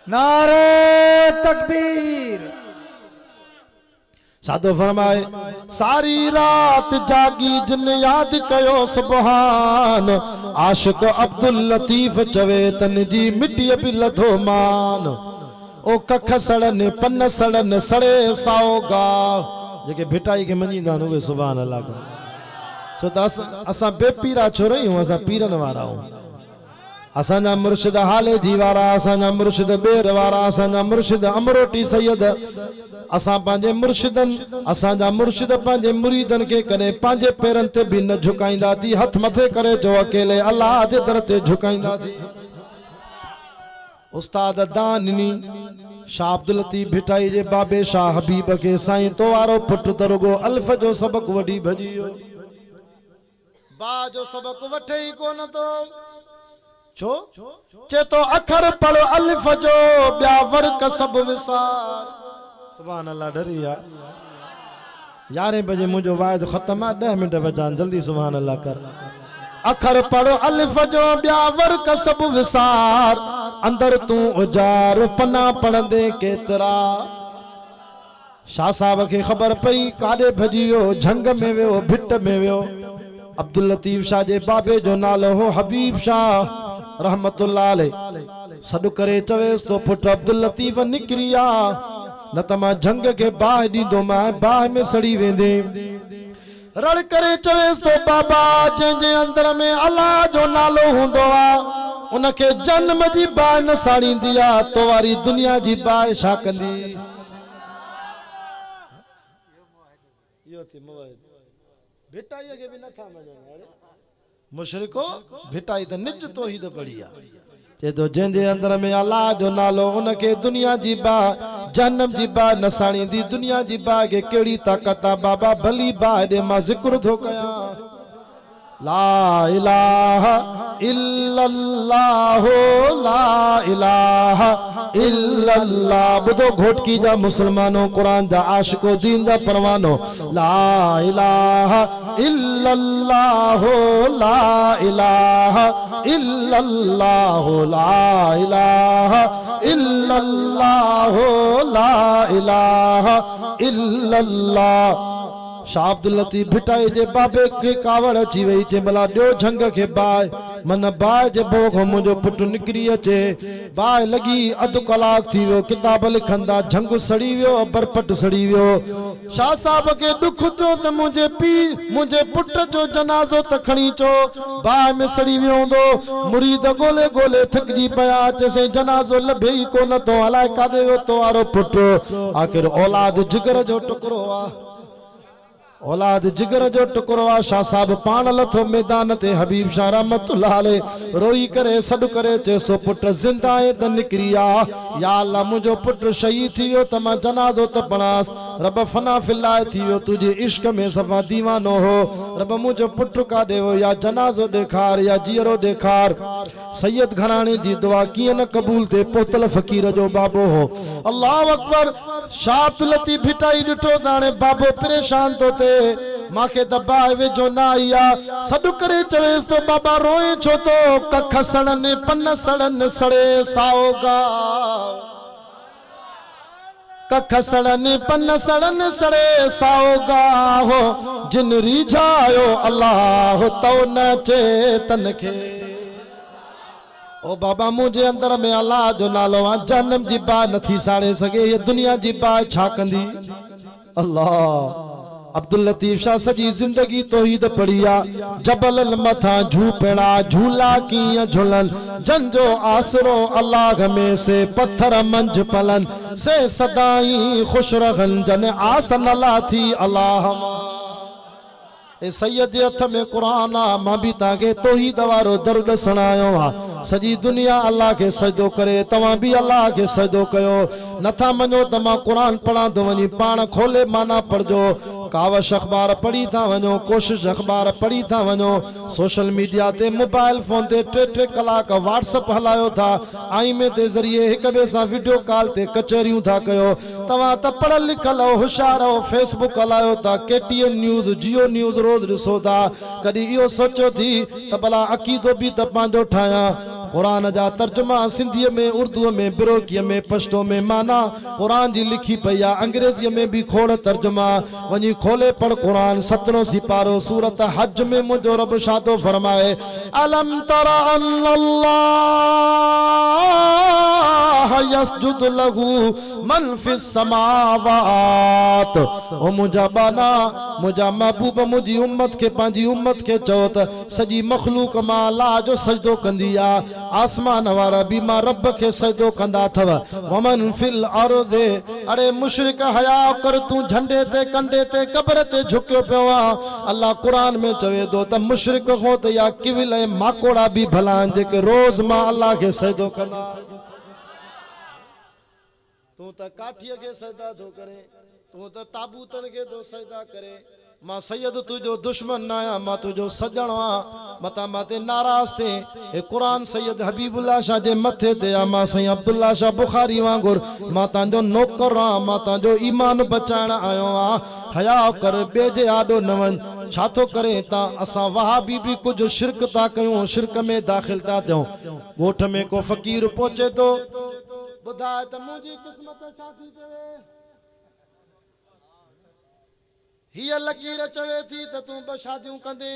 B: नारे तकबीर
A: साधो फरमाए सारी रात जागी जिन याद कयो सुबहान आशिक अब्दुल लतीफ चवे तन जी मिट्टी भी लधो मान ओ कख सड़न पन सड़न सड़े साओ गा जेके भिटाई के मञींदा आहिनि उहे सुभान अल्लाह का छो त असां बेपीरा छो रहियूं असां पीरनि वारा आहियूं असांजा मुर्शिद हाले जी वारा असांजा मुर्शिद बेर वारा असांजा मुर्शिद अमरोटी सैयद असां पंहिंजे मुर्शिदनि असांजा मुर्शिद पंहिंजे मुरीदनि खे कॾहिं पंहिंजे पेरनि ते बि न झुकाईंदा थी हथ मथे करे जो अकेले अल्लाह जे दर ते झुकाईंदा थी उस्ताद दानी शाह अब्दुल लतीफ भिटाई जे बाबे शाह हबीब के साईं तो वारो पुट तरुगो अल्फ जो सबक वडी भजियो बा जो सबक वठे ही कोन तो छो चे तो अखर पढ़ अल्फ जो ब्या वर्क सब विसार सुभान अल्लाह डरिया 11 बजे मुझो वायद खत्म है 10 मिनट बचान जल्दी सुभान अल्लाह कर अखर पढ़ अल्फ जो ब्या वर्क सब विसार अंदर तू उजार पना पढ़ंदे केतरा शाह साहब के खबर पई काडे भजियो झंग में वियो भिट में वियो अब्दुल लतीफ शाह जे बाबे जो नालो हो हबीब शाह रहमतुल्लाह अलैह सॾु करे चवेस तो पुट अब्दुल लतीफ निकरिया न त मां झंग के बाह दीदो मां बाह में सड़ी वेंदे रड़ करे चवेस तो बाबा जे अंदर में अल्लाह जो नालो हुंदो आ उनके जन्म जी बाह न साड़ींदी आ तो वारी दुनिया जी बाह छा कंदी यो थी मोबाइल भिटाई के भी न था मने मुशरिको भिटाई त निज तो ही तो बढ़िया ते तो जंजे अंदर में अल्लाह जो नालो उनके दुनिया जी बा जन्म जी बा नसाणी दी दुनिया जी बा के केड़ी ताकत बाबा भली बा दे मा जिक्र थो कया ला इलाहा इल्लल्लाह ला इलाहा इल्लल्लाह बुधो घोटकी जा मुसलमानों कुरान दा आशिको दीन दा परवानो ला इलाहा इल्लल्लाह ला इलाहा इल्लल्लाह ला इलाहा इल्लल्लाह ला इलाहा इल्लल्लाह शाह अब्दुल लतीफ भिटाई जे बाबे के कावड़ अची वई चे भला ॾियो झंग के बाय मन बाय जे भोग मुंहिंजो पुट निकिरी अचे बाय लगी अधु कलाक थी वियो किताब लिखंदा झंग सड़ी वियो बरपट सड़ी वियो शाह साहब के दुख थियो त मुंहिंजे पी मुंहिंजे पुट जो जनाज़ो त खणी चो बाय में सड़ी वियो हूंदो मुरीद गोले गोले थकजी पिया चेसई जनाज़ो लभे ई कोन थो अलाए काॾे वियो तो वारो पुट आखिर औलाद जिगर जो टुकड़ो आ औलाद जिगर जो टुकड़ो आ शाह साहब पान लथो मैदान ते हबीब शाह रहमतुल्लाह अलैह रोई करे सॾु करे चेसो पुट जिंदा है त निकरी आ या अल्लाह मुंहिंजो पुट शहीद थी वियो त मां जनाज़ो त पढ़ास रब फना फिल्लाह थी वियो तुझे इश्क में सफ़ा दीवानो हो रब मुंहिंजो पुट काॾे वियो या जनाज़ो ॾेखार या जीअरो ॾेखार सैयद घराणे जी दुआ कीअं न क़बूल थे पोतल फ़कीर जो बाबो हो अल्लाह अकबर शाह अब्दुल लतीफ भिटाई ॾिठो त हाणे बाबो परेशान तो थे माके दबा वेजो ना आया सॾु करे चवेस तो बाबा रोए छो तो कख सड़न पन सड़न सड़े साओगा कख सड़न पन सड़न सड़े साओगा हो जिन रिझायो अल्लाह तो न चेतन खे ओ बाबा मुझे अंदर में अल्लाह जो नालो आ जन्म जी बा नथी साड़े सके ये दुनिया जी बा छा कंदी अल्लाह अब्दुल लतीफ शाह सजी जिंदगी तौहीद पढ़िया जबल मथा झूपड़ा झूला की झुलन जंजो आसरो अल्लाह में से पत्थर मंझ पलन से सदाई खुश रहन जन आसन अल्लाह थी अल्लाह ए सैयद जे हथ में कुरान आ मां भी ताके तौहीद वारो दर्द सुनायो आ सजी दुनिया अल्लाह के सजदो करे तवा भी अल्लाह के सजदो कयो नथा मनो त मां कुरान पढ़ा तो वनी पान खोले माना पढ़जो कावश अखबार पढ़ी था वनो कोशिश अखबार पढ़ी था वनो सोशल मीडिया ते मोबाइल फोन ते 3-3 कलाक व्हाट्सएप हलायो था आई में ते जरिए एक बे सा वीडियो कॉल ते कचहरियों था कयो तवा त पढ़ल लिखल हो होशियार हो फेसबुक हलायो था केटीएन न्यूज़ जियो न्यूज़ रोज ॾिसो था कदी इहो सोचो थी त भला अकीदो भी त पांजो ठाया कुरान जा तर्जुमा सिंधी में उर्दू में बिरोकी में पश्तो में माना कुरान जी लिखी पया अंग्रेजी में भी खोड़ तर्जुमा वनी खोले पढ़ कुरान 17 सिपारो सूरत हज में मुझो रब शादो फरमाए अलम तरा अल्लाह यसजुद लहू मन फिस समावात। ओ मुझा बाना मुझा महबूब मुझी उम्मत के पंहिंजी उम्मत के चओ त सॼी मखलूक मां अल्लाह जो सजदो कंदी आ। आसमान वारा भी मां रब के सजदो कंदा थव। वमन फिल अर्द, अरे मुशरिक हया कर तू झंडे ते कंडे ते कब्र ते झुकियो पियो आ। अल्लाह कुरान में चवे दो त मुशरिक हो त या किविल ऐं माकोड़ा भी भला जेके रोज मां अल्लाह के सजदो कंदा। तू त काठीअ के सजदा थो करे, तू त ताबूतन के दो सजदा करे। मां सैयद तुझो दुश्मन आया, मां तुझो सजण आ, मता माते नाराज थे। ए कुरान सैयद हबीबुल्लाह शाह जे मथे ते आ। मां सैयद अब्दुल्ला शाह बुखारी वांगुर मां तांजो नौकर आ, मां तांजो ईमान बचाइण आयो आ। हया कर बे जे आडो न वन। छा थो करे ता असां वहाबी भी कुछ शिरक ता कयूं, शिरक में दाखिल ता थियूं। गोठ में को फकीर पहुंचे तो बुधाए त मुंहिंजी किस्मत छा थी चवे। हिय लकीर चवे थी त तूं ब शादियूं कंदे,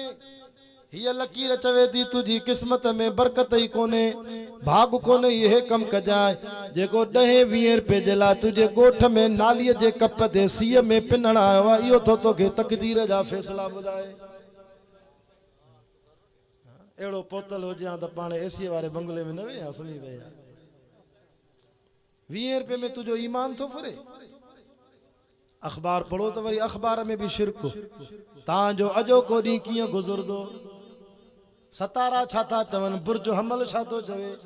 A: हिय लकीर चवे थी तुझी किस्मत में बरकत ही कोने, भाग कोने। ये कम कजाए जेको 10-20 रुपए जे लाइ तुझे गोठ में नालीअ जे कप ते सीअ में पिनण आयो आहे, इहो थो तोखे तकदीर जा फैसला ॿुधाए। अहिड़ो पोतल हुजे हा त पाण एसी वारे बंगले में न वेहा सुम्ही पिया। 20 रुपए में तुझो ईमान थो फुरे। अखबार पढ़ो तो वरी अखबार में भी शिरक। तांजो अॼोको ॾींहुं कीअं गुज़रंदो। सतारा छा था चवनि, बुर्ज हमल छा थो चवे।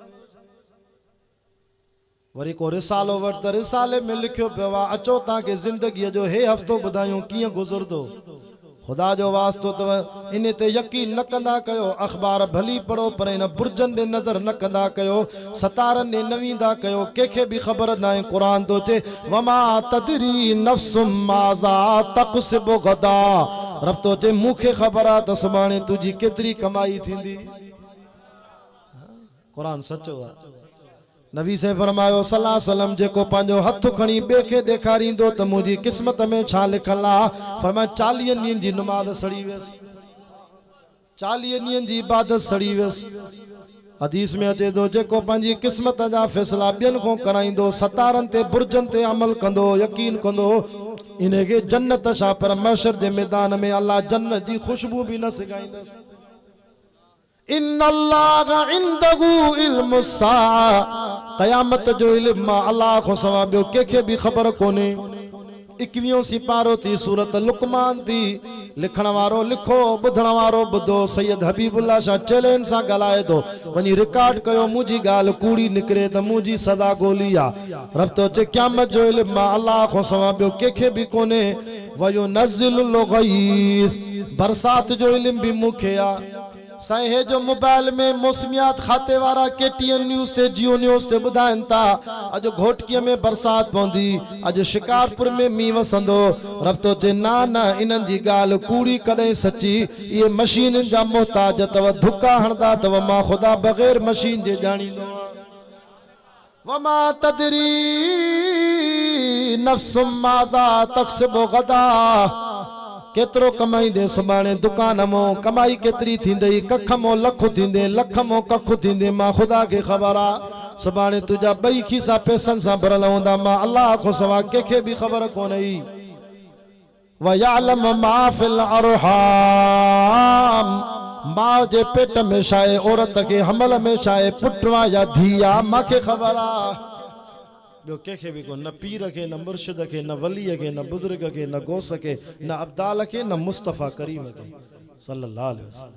A: वरी को रिसालो वठ त रिसाले में लिखियो पियो आहे अचो तव्हांखे ज़िंदगीअ जो हे हफ़्तो ॿुधायूं कीअं गुज़रंदो। खुदा जो वास्तो तव इन ते यकीन न कंदा कयो। अखबार भली पढ़ो पर इन बुर्जन ॾे नज़र न कंदा कयो, सतारनि ॾे न वेंदा कयो। कंहिंखे बि ख़बर न आहे। क़ुरान तो चे वमा तदरी नफ्सुम माज़ा तक़सिबु गदा। रब तो चे मूंखे ख़बर आहे त सुभाणे तुंहिंजी केतिरी कमाई थींदी। क़ुरान सचो आहे। नबी से फरमायो सल्लल्लाहु अलैहि वसल्लम जेको पंहिंजो हथ खणी ॿिए खे ॾेखारींदो त मुंहिंजी क़िस्मत में छा लिखल आहे, फरमायो 40 ॾींहंनि जी नमाज़ सड़ी वियसि, 40 ॾींहंनि जी इबादत सड़ी वियसि। हदीस में अचे थो जेको पंहिंजी क़िस्मत जा फ़ैसला ॿियनि खां कराईंदो, सतारनि ते बुर्जनि ते अमल कंदो, यकीन कंदो, इनखे जन्नत छा पर महशर जे मैदान में अल्लाह जन्नत जी ख़ुशबू भी न सिगाईंदसि। इन्नल्लाह इंदहु इल्मुस साअ, क़यामत जो इल्म अल्लाह को सवा ॿियो कंहिंखे भी ख़बर कोन्हे। 21 सिपारो थी सूरत लुकमान थी। लिखण वारो लिखो, ॿुधण वारो ॿुधो। सैयद हबीबुल्लाह शाह चैलेंज सां ॻाल्हाए थो, वञी रिकॉर्ड कयो। मुंहिंजी ॻाल्हि कूड़ी निकिरे त मुंहिंजी सदा गोली आहे। रब तो चे क़यामत जो इल्म अल्लाह को सवा ॿियो कंहिंखे भी कोन्हे। वयुनज़्ज़िलुल गईस, बरसात जो इल्म भी मूंखे आहे। साईं जो मोबाइल में मौसमियात खाते वारा KTN न्यूज़ ते जियो न्यूज़ ते ॿुधाइनि था अॼु घोटकीअ में बरसात पवंदी, अॼु शिकारपुर में मींहुं वसंदो। रब तो चे ना ना इन्हनि जी ॻाल्हि कूड़ी कॾहिं सची। इहे मशीन जा मोहताज अथव, धुका हणंदा अथव। मां ख़ुदा बग़ैर मशीन जे ॼाणींदो आहियां। वमा तदरी नफ्सुम माज़ा तक्सिबु गदा, केतिरो कमाईंदे सुभाणे दुकान मों, कमाई केतिरी थींदई, कख मों लख थींदे, लख मों कख थींदे। मां ख़ुदा खे ख़बर आहे सुभाणे तुंहिंजा 2 खीसा पैसनि सां भरियल हूंदा। मां अल्लाह को सवा कंहिंखे भी ख़बर कोन्हे। वयअलम मा फिल अरहाम, मां जे पेट में छा आहे, औरत के हमल में छा आहे, पुटवा या धीआ, मांखे ख़बर आहे। ॿियो कंहिंखे बि कोन, न पीर के, न मुर्शिद के, न वलीअ के, न बुज़ुर्ग के, न गौस के, न अब्दाल के, न मुस्तफ़ा करीम के सल्लल्लाहु अलैहि वसल्लम।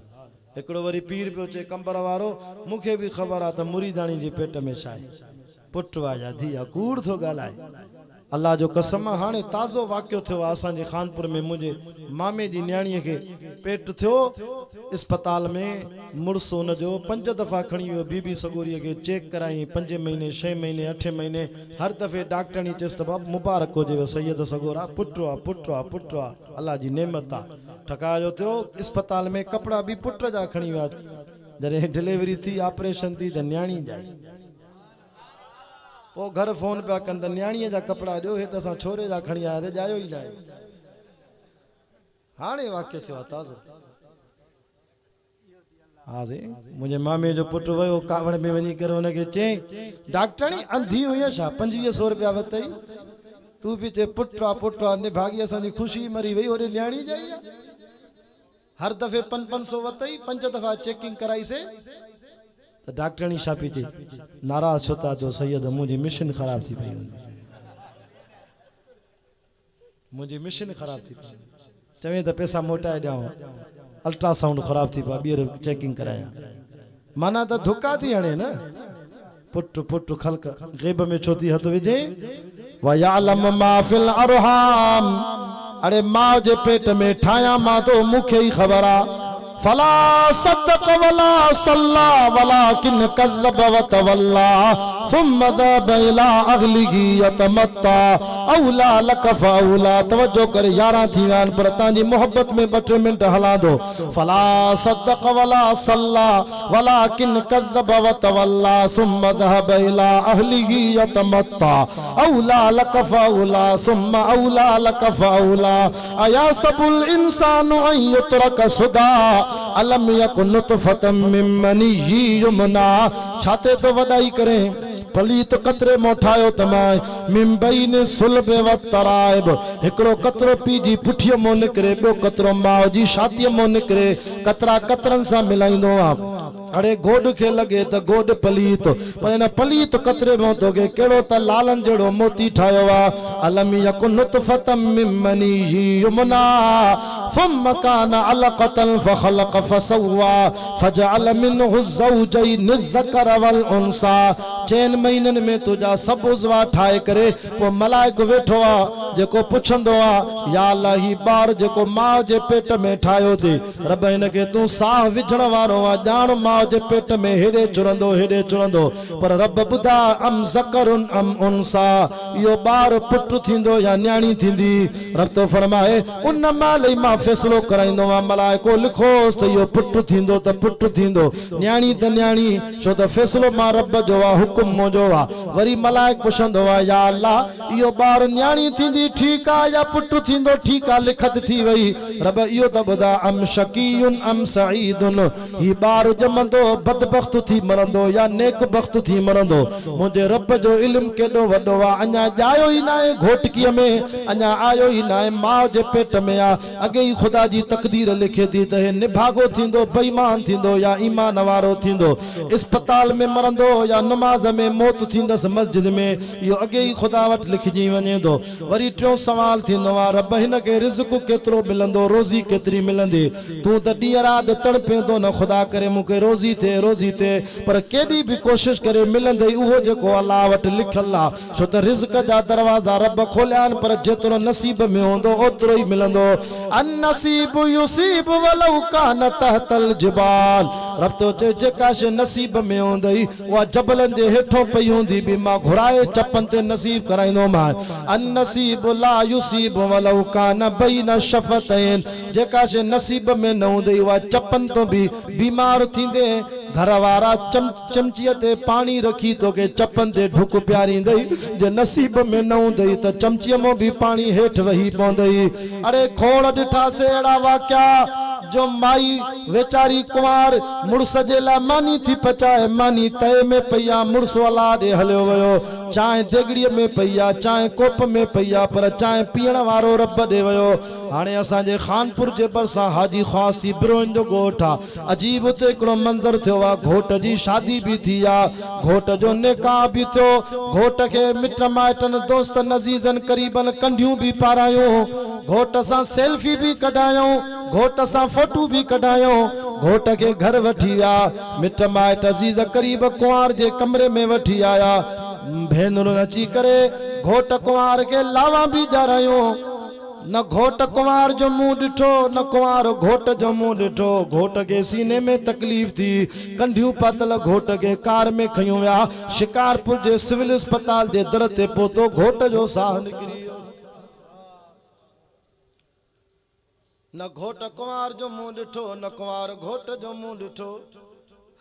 A: हिकिड़ो वरी पीर पियो चए कंबर वारो, मूंखे बि ख़बर आहे त मुरीदाणी जे पेट में छा आहे, पुट वा या धीअ। कूड़ थो ॻाल्हाए। अल्लाह जो कसम हाणे ताज़ो वाक़ियो थियो आहे असांजे खानपुर में। मुंहिंजे मामे जी न्याणीअ खे पेट थियो अस्पताल में। मुड़ुस हुन जो 5 दफ़ा खणी वियो बीबी सगोरीअ खे, चेक कराई 5 महीने 6 महीने 8 महीने। हर दफ़े डॉक्टरनी चयसि त बाबा मुबारक हुजेव सैयद सगोरा, पुट आहे पुट आहे पुट आहे, अल्लाह जी नेमत आहे। ठकायो थियो अस्पताल में, कपिड़ा बि पुट जा खणी विया। जॾहिं डिलीवरी थी, ऑपरेशन थी त न्याणी जा। पोइ घर फोन पिया कनि त न्याणीअ जा कपिड़ा ॾियो, हे त असां छोरे जा खणी आया, जायो ई न आहे। हाणे वाक़ियो थियो आहे ताज़ो। हाँ दे मुझे मामे जो पुट वो कावड़ में वनी करे उनके चे डॉक्टरनी अंधी हुई छा 2500 रुपया वतई तू भी चे पुट्रा निभागी असांजी खुशी मरी वई ओरे न्याणी जाई हर दफे 500 वतई 5 दफा चेकिंग कराई से तो डॉक्टरनी छा पी चे नाराज छोता जो सैयद मुझी मिशन खराब थी पई मुझी मिशन खराब थी चवे तो पैसा मोटाए ॾियां अल्ट्रासाउंड खराब थी पा ॿीहर चेकिंग कराया माना तो धुका थी हणे न पुट पुट खलक ग़ैब में छो थी हथ विझे व यालम मा फिल अरहाम अरे मां जे पेट में ठाया मां तो मुखे ही खबर आ फला सद्दक़ वला सल्ला वलाकिन कज़्ज़ब व तवल्ला सुम्मा ज़हब इला अहलिही यतमत्ता औला लक फौला तवज्जो कर 11 थी वान पर तांजी मोहब्बत में 2 मिनट हला दो फला सद्दक़ वला सल्ला वलाकिन कज़्ज़ब व तवल्ला सुम्मा ज़हब इला अहलिही यतमत्ता औला लक फौला सुम्मा औला लक फौला अया सबुल इंसानु अन युत्रक सुदा अलम यकुन नुतफतम मिन मनी युमना छाते तो वडाई करें पलीत कतरे मोठायो तमाय मिन बैन सुलब व तराइब एकड़ो कतरो पी जी पुठियो मो निकरे बो कतरो माओ जी छाती मो निकरे कतरा कतरन सा मिलाइंदो आ अरे गोड के लगे तो गोड पलीत पर इन पलीत कतरे में तो के केड़ो त लालन जड़ो मोती ठायो वा अलम यकुन नुतफतम मिन मनी युमना थुम्मा काना अलक़तन फखलक़ फसव्वा फजअल मिनहु ज़ौजैन अज़्ज़कर वल उन्सा 4 महीनन में तुजा सब उज़वा ठाए करे पो मलाइक वेठो आ जेको पुछंदो आ या अल्लाह ही बार जेको मां जे पेट में ठायो थी रब इन के तू साह विझण वारो आ जान मां जे पेट में हेडे चुरंदो पर रब बुधा अम ज़करुन अम उन्सा यो बार पुट थिंदो या न्याणी थींदी रब तो फरमाए उन माले मां फैसलो कराइंदो आ मलाइको लिखोस त यो पुट थिंदो त पुट थिंदो न्याणी त न्याणी छो त फैसलो मां रब जो आ हुकुम मोजो आ वरी मलाइक पुछंदो आ या अल्लाह यो बार न्याणी थींदी ठीक आ या पुट थिंदो ठीक आ लिखत थी वई रब यो त बुधा अम शकीयुन अम सईदुन ही बार जमंदो बदबख्त थी मरंदो या नेक बख्त थी मरंदो मुझे रब जो इल्म केडो वडो आ अञा जायो ही ना घोटकीअ में अञा आयो ही ना मां जे पेट में आ अगे ही खुदा जी तकदीर लिखे थी त निभागो थींदो बेईमान थींदो या ईमान वारो थींदो अस्पताल में मरंदो या नमाज में मौत थींदस मस्जिद में यो अगे ही खुदा वट लिखजी वने दो वरी टियों सवाल थींदो आ रब हिन के रिज़्क केतरो मिलंदो रोजी केतरी मिलंदी तू त ॾींहं रात तड़पेंदो न खुदा करे मुके रोजी थे पर केडी भी कोशिश करे मिलंदई उहो जेको अल्लाह वट लिखल आ छो त रिज़्क जा दरवाजा रब खोलियान पर जेतरो नसीब में होंदो ओतरो ही मिलंदो अन नसीब युसीब वलौ कान तहतल जिबाल रब तो चे जेका शे नसीब में होंदई वा जबलन जे हेठो पई होंदी भी मां घुराए चपन ते नसीब कराइनो मां अन नसीब ला युसीब वलौ कान बैन शफतैन जेका शे नसीब में न होंदई वा चपन तो भी बीमार थींदे घर वारा चमचीअ ते पानी रखी तो के चपन ते ढुक प्यारींदई जे नसीब में न होंदई त चमचीअ मो भी पानी हेठ वही पवंदई अरे खोड़ ॾिठा से अहिड़ा वाक़िया जो माई वेचारी कुंवार मुड़स जे लाइ मानी थी पचाए मानी तए में पई मुड़स वाला ॾे हलियो वियो चांहि देगड़ीअ में पई चांहि कोप में पई पर चांहि पीअण वारो रब ॾे वियो हाणे असांजे खानपुर जे भरिसां हाजी ख़ास थी बिरोइन जो ॻोठ आहे अजीब उते हिकिड़ो मंज़र थियो आहे घोट जी शादी भी थी आहे घोट जो निकाह भी थियो घोट के मिट माइटनि दोस्तनि अज़ीज़नि क़रीबनि कंढियूं भी पारायूं घोट सां सेल्फी भी कढायूं घोट सां फोटू भी कढायूं घोट के घर वठी विया मिट माइट अज़ीज़ क़रीब कुंवार जे कमरे में वठी आया भेनरुनि अची करे घोट कुंवार के लावा भी ॼारायूं न घोट कुंवार जो मुंह ॾिठो न कुंवार घोट जो मुंह ॾिठो घोट के सीने में तकलीफ़ थी कंढियूं पातल घोट के कार में खयूं विया शिकारपुर जे सिविल अस्पताल जे दर ते पहुतो घोट जो साह निकिरी न घोट कुंवार जो मुंह ॾिठो न कुंवार घोट जो मुंह ॾिठो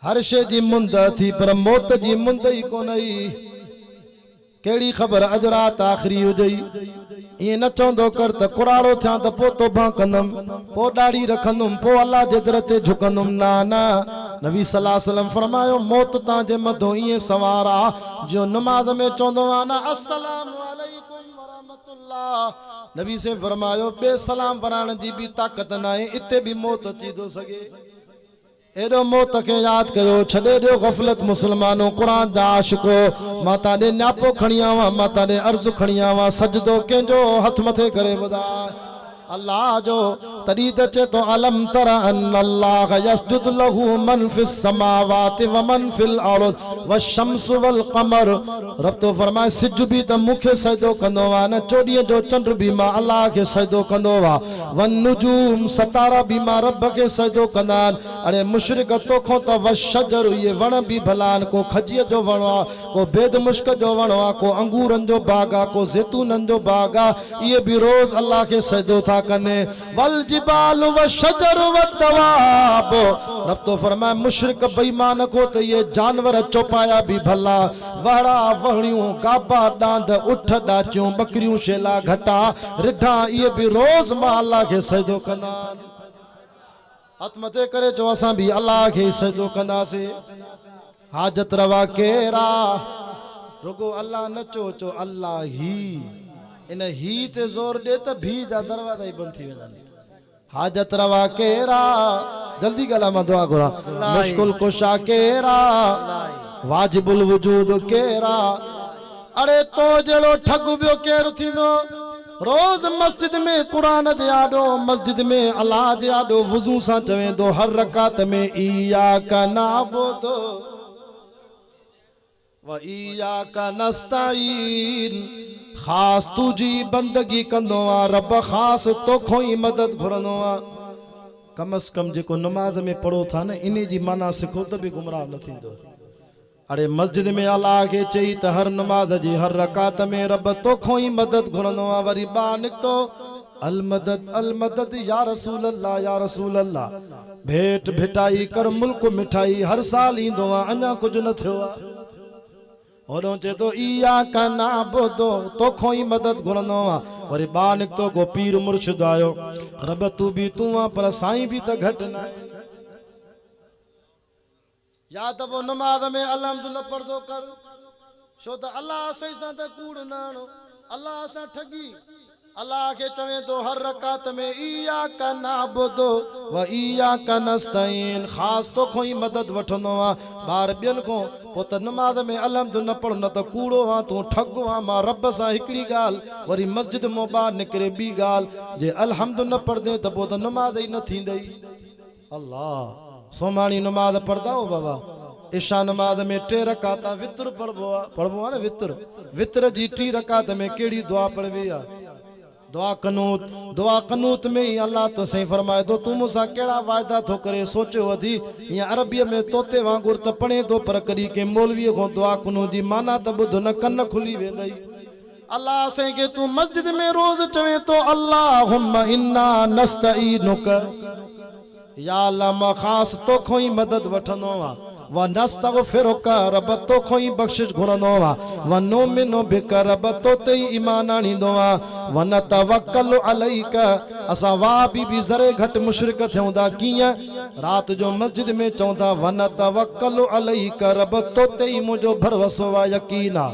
A: हर शे जी मुंद थी पर मौत जी मुंद ही कोन आई केड़ी खबर अज रात आखिरी हुजई ये न चौंदो कर त कुराड़ो थिया त पो तौबा कंदम पो दाढ़ी रखंदुम पो अल्लाह जे दर ते झुकंदुम ना ना नबी सल्लल्लाहु अलैहि वसल्लम फरमायो मौत ता जे मधो ये सवारा जो नमाज में चौंदो आना अस्सलामु अलैकुम व रहमतुल्लाह नबी से फरमायो बे सलाम पढ़ण जी भी ताकत ना है इते भी मौत अची दो सके एडो मौत के याद करो छड़े दो गफलत मुसलमानों कुरान दा आशिको माता दे न्यापो खणियावा माता दे अर्ज खणियावा सजदो के जो हथ मथे करे बुदा अल्लाह जो तरीद चे तो अलम तरा अल्लाह यसजुद लहू मन फिस समावाति व मन फिल अर्द व शम्स वल कमर रब तो फरमाए सिज भी त मुखे सजदो कंदो वा न चोडीअ जो चंद्र भी मां अल्लाह के सजदो कंदो वा व नुजूम सतारा भी मां रब के सजदो कंदा अरे मुशरिक तो खो त व शजर ये वण भी भलान को खजीअ जो वण को बेद मुश्क जो वण को अंगूरन जो बाग को जैतूनन जो बाग ये भी रोज अल्लाह के सजदो था कने वल जिबाल व शजर व दवाब रब तो फरमाए मुशरिक बेईमान को तो ये जानवर चौपाया भी भला वड़ा वहणियों गाबा डांद उठ डाचियों बकरियों शेला घटा रिढा ये भी रोज मां अल्लाह के सजदो कंदा हथ मथे करे जो असां भी अल्लाह के सजदो कंदा से हाजत रवा केरा रुगो अल्लाह न चो अल्लाह ही इन ही ते जोर दे त भी जा दरवाजा ही बंद थी वेंदा हाजत रवा केरा जल्दी गला मां दुआ घुरा मुश्किल कुशा केरा वाजिबुल वजूद केरा अरे तो जड़ो ठग बियो केर थींदो रोज मस्जिद में कुरान जे आडो मस्जिद में अल्लाह जे आडो वुजू सा चवे दो हर रकात में इया का नाबुदो व इया का नस्ताईन खास तुझी बंदगी कंदो आ रब खास तो खोई मदद घुरंदो आ कम अज कम जेको नमाज में पढ़ो था न इने जी माना सिखो त भी गुमराह न थींदो अरे मस्जिद में अल्लाह के चई त हर नमाज जी हर रकात में रब तो खोई मदद घुरंदो आ वरी बा निकतो अल मदद या रसूल अल्लाह भेट भिटाई कर मुल्क मिठाई हर साल ईंदो आ अञा कुछ न थियो आ ओडो चे तो इया का नाबुदो तो खोई मदद घुरंदो आ वरी बा निकतो को पीर मुर्शिद आयो रब तू भी तू आ पर साईं भी त घट ना या त वो नमाज में अलहमदुलिल्लाह पढ़दो कर छो त अल्लाह सही सा त कूड़ नाणो अल्लाह सा ठगी अल्लाह के चवे तो हर रकात में इया का नाबुदो व इया का नस्तईन खास तो खोई मदद वठंदो आ बार बियन को पो त नमाज में अलहमदुलिल्लाह पढ़ न त कूड़ो आ तू ठग आ मां रब सा हिकड़ी गाल वरी मस्जिद मो बाहर निकरे बी गाल जे अलहमदुलिल्लाह पढ़दे त पो त नमाज ही न थींदई अल्लाह सोमानी नमाज पढ़दा हो बाबा इशा नमाज में 3 रकात वित्र पढ़बो आ न वित्र जी 3 रकात में केड़ी दुआ पढ़बी आ दुआ कनूत में ही अल्लाह तो सही फरमाए दो तू मुसा केड़ा वायदा थो करे सोचो अधी या अरबी में तोते वांगुर त पणे तो पर करी के मौलवी को दुआ कनूत जी माना त बुध न कन खुली वेंदई अल्लाह से के तू मस्जिद में रोज चवे तो अल्लाहुम्मा इन्ना नस्तईनुक या अल्लाह खास तो खोई मदद वठनो वा व नस्तगफिरुक रब तो खोई बख्शिश घुरनो वा व नुमिनु बिक रब तो ते ईमान आणींदो वा व नतवक्कलु अलैक असा वा भी जरे घट मुशरिक थियोंदा किया रात जो मस्जिद में चौंदा व नतवक्कलु अलैक रब तो ते मुजो भरवसो वा यकीना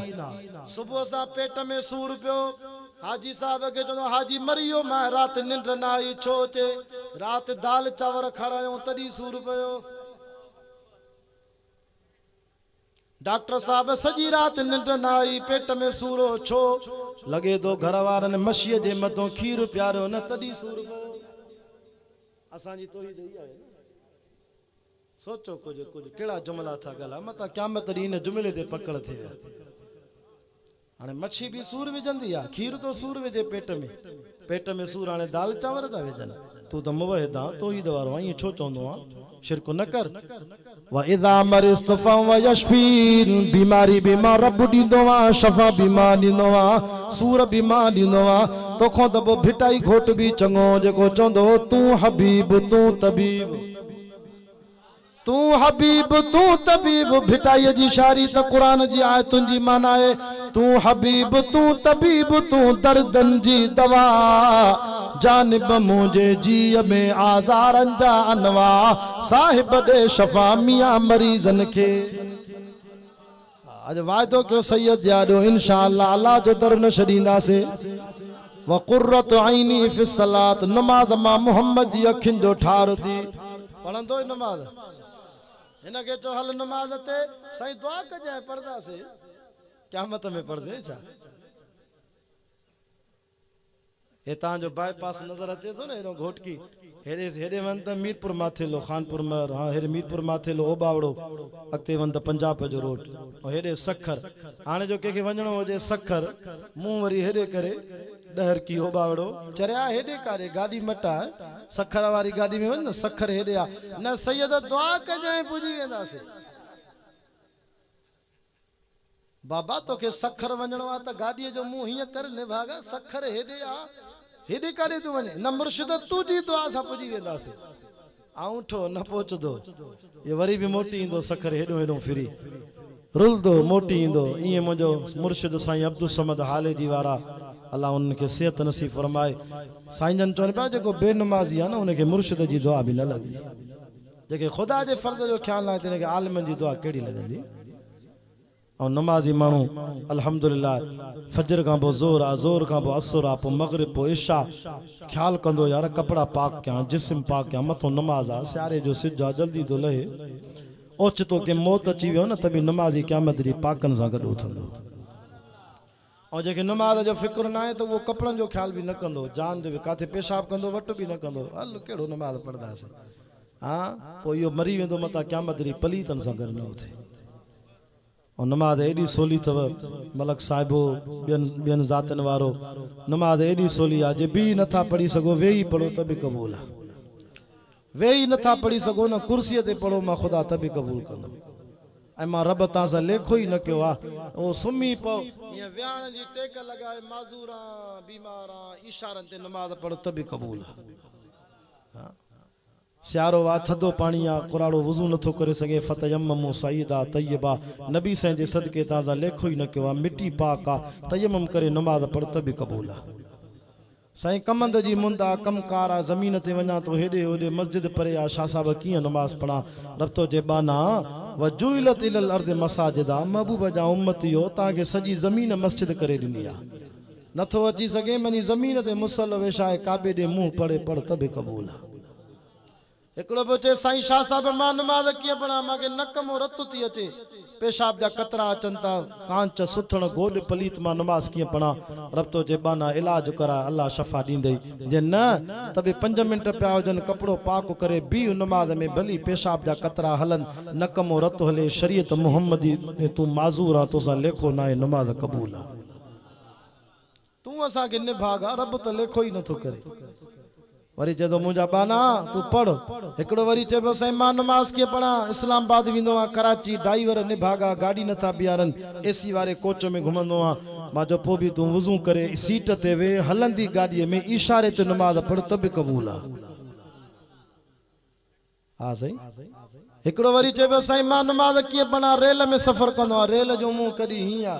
A: सुबह सा पेट में सूर पियो हाजी साहब के चलो हाजी मरियो मैं रात निंड ना आई छोचे रात दाल चावर खारायो तड़ी सूर पियो डॉक्टर साहब सजी रात निंड ना आई पेट में सूरो छो लगे दो घर वारन मशीअ जे मथो खीर प्यारो न तड़ी सूर पियो असा जी तोही दई आहे सोचो कुछ केड़ा जुमला था गला मता क़यामत दी इन जुमले ते पकड़ थे हाने मच्छी भी सूर विझंदी आ खीर तो सूर विझे पेट में सूर हाने दाल चावर ता विझन तू तो मुवहिद आ तो ही दवारो ये छो चोंदो आ शिरक न कर व इजा मरिस्तफा व यशफीन बीमारी बीमार रब दींदो आ शफा बीमार दींदो आ सूर बीमार दींदो आ तोखो दबो भिटाई घोट भी चंगो जेको चोंदो तू हबीब तू तबीब तू हबीब तू तबीब भिटाई जी शारी त कुरान जी आयतुन जी माना है तू हबीब तू तबीब तू दर्दन जी दवा जानिब मुझे जी में आज़ारन जा अनवा साहिब दे शफा मियां मरीजन के आज वायदो क्यों सैयद यादो इंशाअल्लाह अल्लाह जो दर न छॾींदा से व कुर्रत आईनी फि सलात नमाज मां मोहम्मद जी अखिन जो ठार थी पढ़ंदो नमाज हिन के चो हल नमाज ते साईं दुआ कजाए पढ़दा से क़यामत में पढ़दे छा हे तां जो बाईपास नजर अचे तो न एनो घोटकी हेरे हेरे वन त मीरपुर माथे लो खानपुर में हां हेरे मीरपुर माथे लो ओबावड़ो अगते वन त पंजाब जो रोड और हेरे सखर हाने जो के वणो होजे सखर मुंह वरी हेरे करे डहर की ओबावड़ो चरिया हेडे कारे गाड़ी मटा सखर वाली गाड़ी में वन सखर हेडे आ न सैयद दुआ कजाए पुजी वेंदा से बाबा तो के सखर वणो आ त गाड़ी जो मुंह हिया कर ने भागा सखर हेडे आ हेडे कारे तू वने न मुर्शिद तुजी दुआ सा पुजी वेंदा से आउठो न पहुंचदो ये वरी भी मोटी इंदो सखर हेडो हेडो फिरी रुलदो मोटी इंदो इए मुजो मुर्शिद साईं अब्दुल समद हाले जी वारा अल्लाह उनके सेहत नसीब फरमाए साईं जन चवन पा जो बेनमाजी है ना उनके मुर्शिद जी दुआ भी न लगदी जेके खुदा जे फर्ज जो ख्याल ना तिने के आलिमन जी दुआ केड़ी लगंदी और नमाजी मानू अल्हम्दुलिल्लाह फजर का बो जोर आ जोर का बो असर आ पो मगरिब पो इशा ख्याल कंदो यार कपड़ा पाक क्या जिस्म पाक क्या मथो नमाज आ सियारे जो सिज आ जल्दी तो लहे ओचितो के मौत अची वियो न तभी नमाजी क़यामत दी पाकन सा गडो थंदो और जेके नमाज जो फिक्र ना है तो वो कपड़न जो ख्याल भी न कंदो जान जो काथे पेशाब कंदो वट भी न कंदो हल केड़ो नमाज पढ़दा से हां पो यो मरी वेंदो मता क़यामत दी पलीतन सा गड न उथे और नमाज एडी सोली तव मलक साहिबो बियन जातन वारो नमाज एडी सोली आ जे भी नथा पढ़ी सको वेही पढ़ो तभी कबूल है वेही नथा पढ़ी सको न कुर्सी ते पढ़ो मां खुदा तभी कबूल कंदो ऐ मां रब ता सा लेखो ही न कयो आ ओ सुमी पो ये व्याण जी टेक लगाए माजूरा बीमारा इशारन ते नमाज पढ़ो तभी कबूल है हां सियारो वा थदो पानी आ कुराड़ो वुजू नथो करे सके फतयम्ममु सईदा तय्यबा नबी से जे सदके ताजा लेखो ही न कयो आ मिट्टी पाक आ तयम्मम करे नमाज पढ़ तभी कबूल आ साईं कमंद जी मुंदा कमकार आ जमीन ते वना तो हेडे ओडे मस्जिद परे आ शाह साहब किए नमाज पढ़ा रब तो जे बाना वजुइलत इलल अर्द मसाजिदा महबूब जा उम्मतियो ताके सजी जमीन मस्जिद करे दिनी आ नथो अची सके मनी जमीन ते मुसल वेशाए काबे दे मुंह पड़े पढ़ तभी कबूल आ एकड़ो बचे साईं शाह साहब मां नमाज किए पढ़ा माके नक मो रत थी अचे पेशाब जा कतरा अचन ता कांच सुथण गोड पलीत मां नमाज किए पढ़ा रब तो जे बाना इलाज करा अल्लाह शफा दींदई जे न तबे 5 मिनट पिया हुजन कपड़ो पाक करे भी नमाज में भली पेशाब जा कतरा हलन नक मो रत हले शरीयत मुहम्मदी तू माजूर आ तोसा लेखो ना नमाज कबूल आ तू असा के निभागा रब तो लेखो ही नथो करे वरी जदो मुझा बाना तू पढ़ एकड़ो वरी चे बस मां नमाज के पढ़ा इस्लामाबाद विंदो आ कराची ड्राइवर निभागा गाड़ी नथा बियारन एसी वाले कोच में घुमंदो आ मां जो पो भी तू वुजू करे सीट ते वे हलंदी गाड़ी में इशारे ते नमाज पढ़ तब कबूल आ हां सही एकड़ो वरी चे बस मां नमाज के पढ़ा रेल में सफर कंदो आ रेल जो मुंह कदी हिया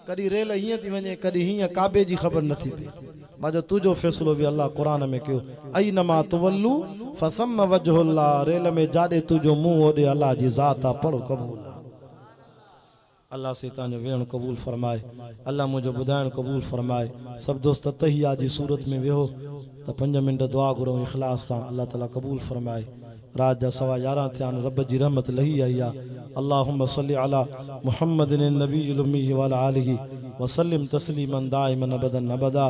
A: कदी रेल हिया थी वने कदी हिया काबे जी खबर नथी पई माजो तुझो फैसलो भी अल्लाह कुरान में क्यों आई नमा तुवल्लू फसम वजहुल्लाह रेल में जादे तुझो मुंह ओदे अल्लाह जी जात आ पढ़ो कबूल अल्लाह से तांजो वेण कबूल फरमाए अल्लाह मुझो बुधायण कबूल फरमाए सब दोस्त तहिया जी सूरत में वेहो तो 5 मिनट दुआ करो इखलास ता अल्लाह ताला कबूल फरमाए रात जा 11:15 थियान रब जी रहमत लही आई आ अल्लाहुम्मा सल्ली अला मुहम्मदिन नबील उम्मी व अला आलिहि व सल्लिम तस्लीमन दाइमन अबदन अबदा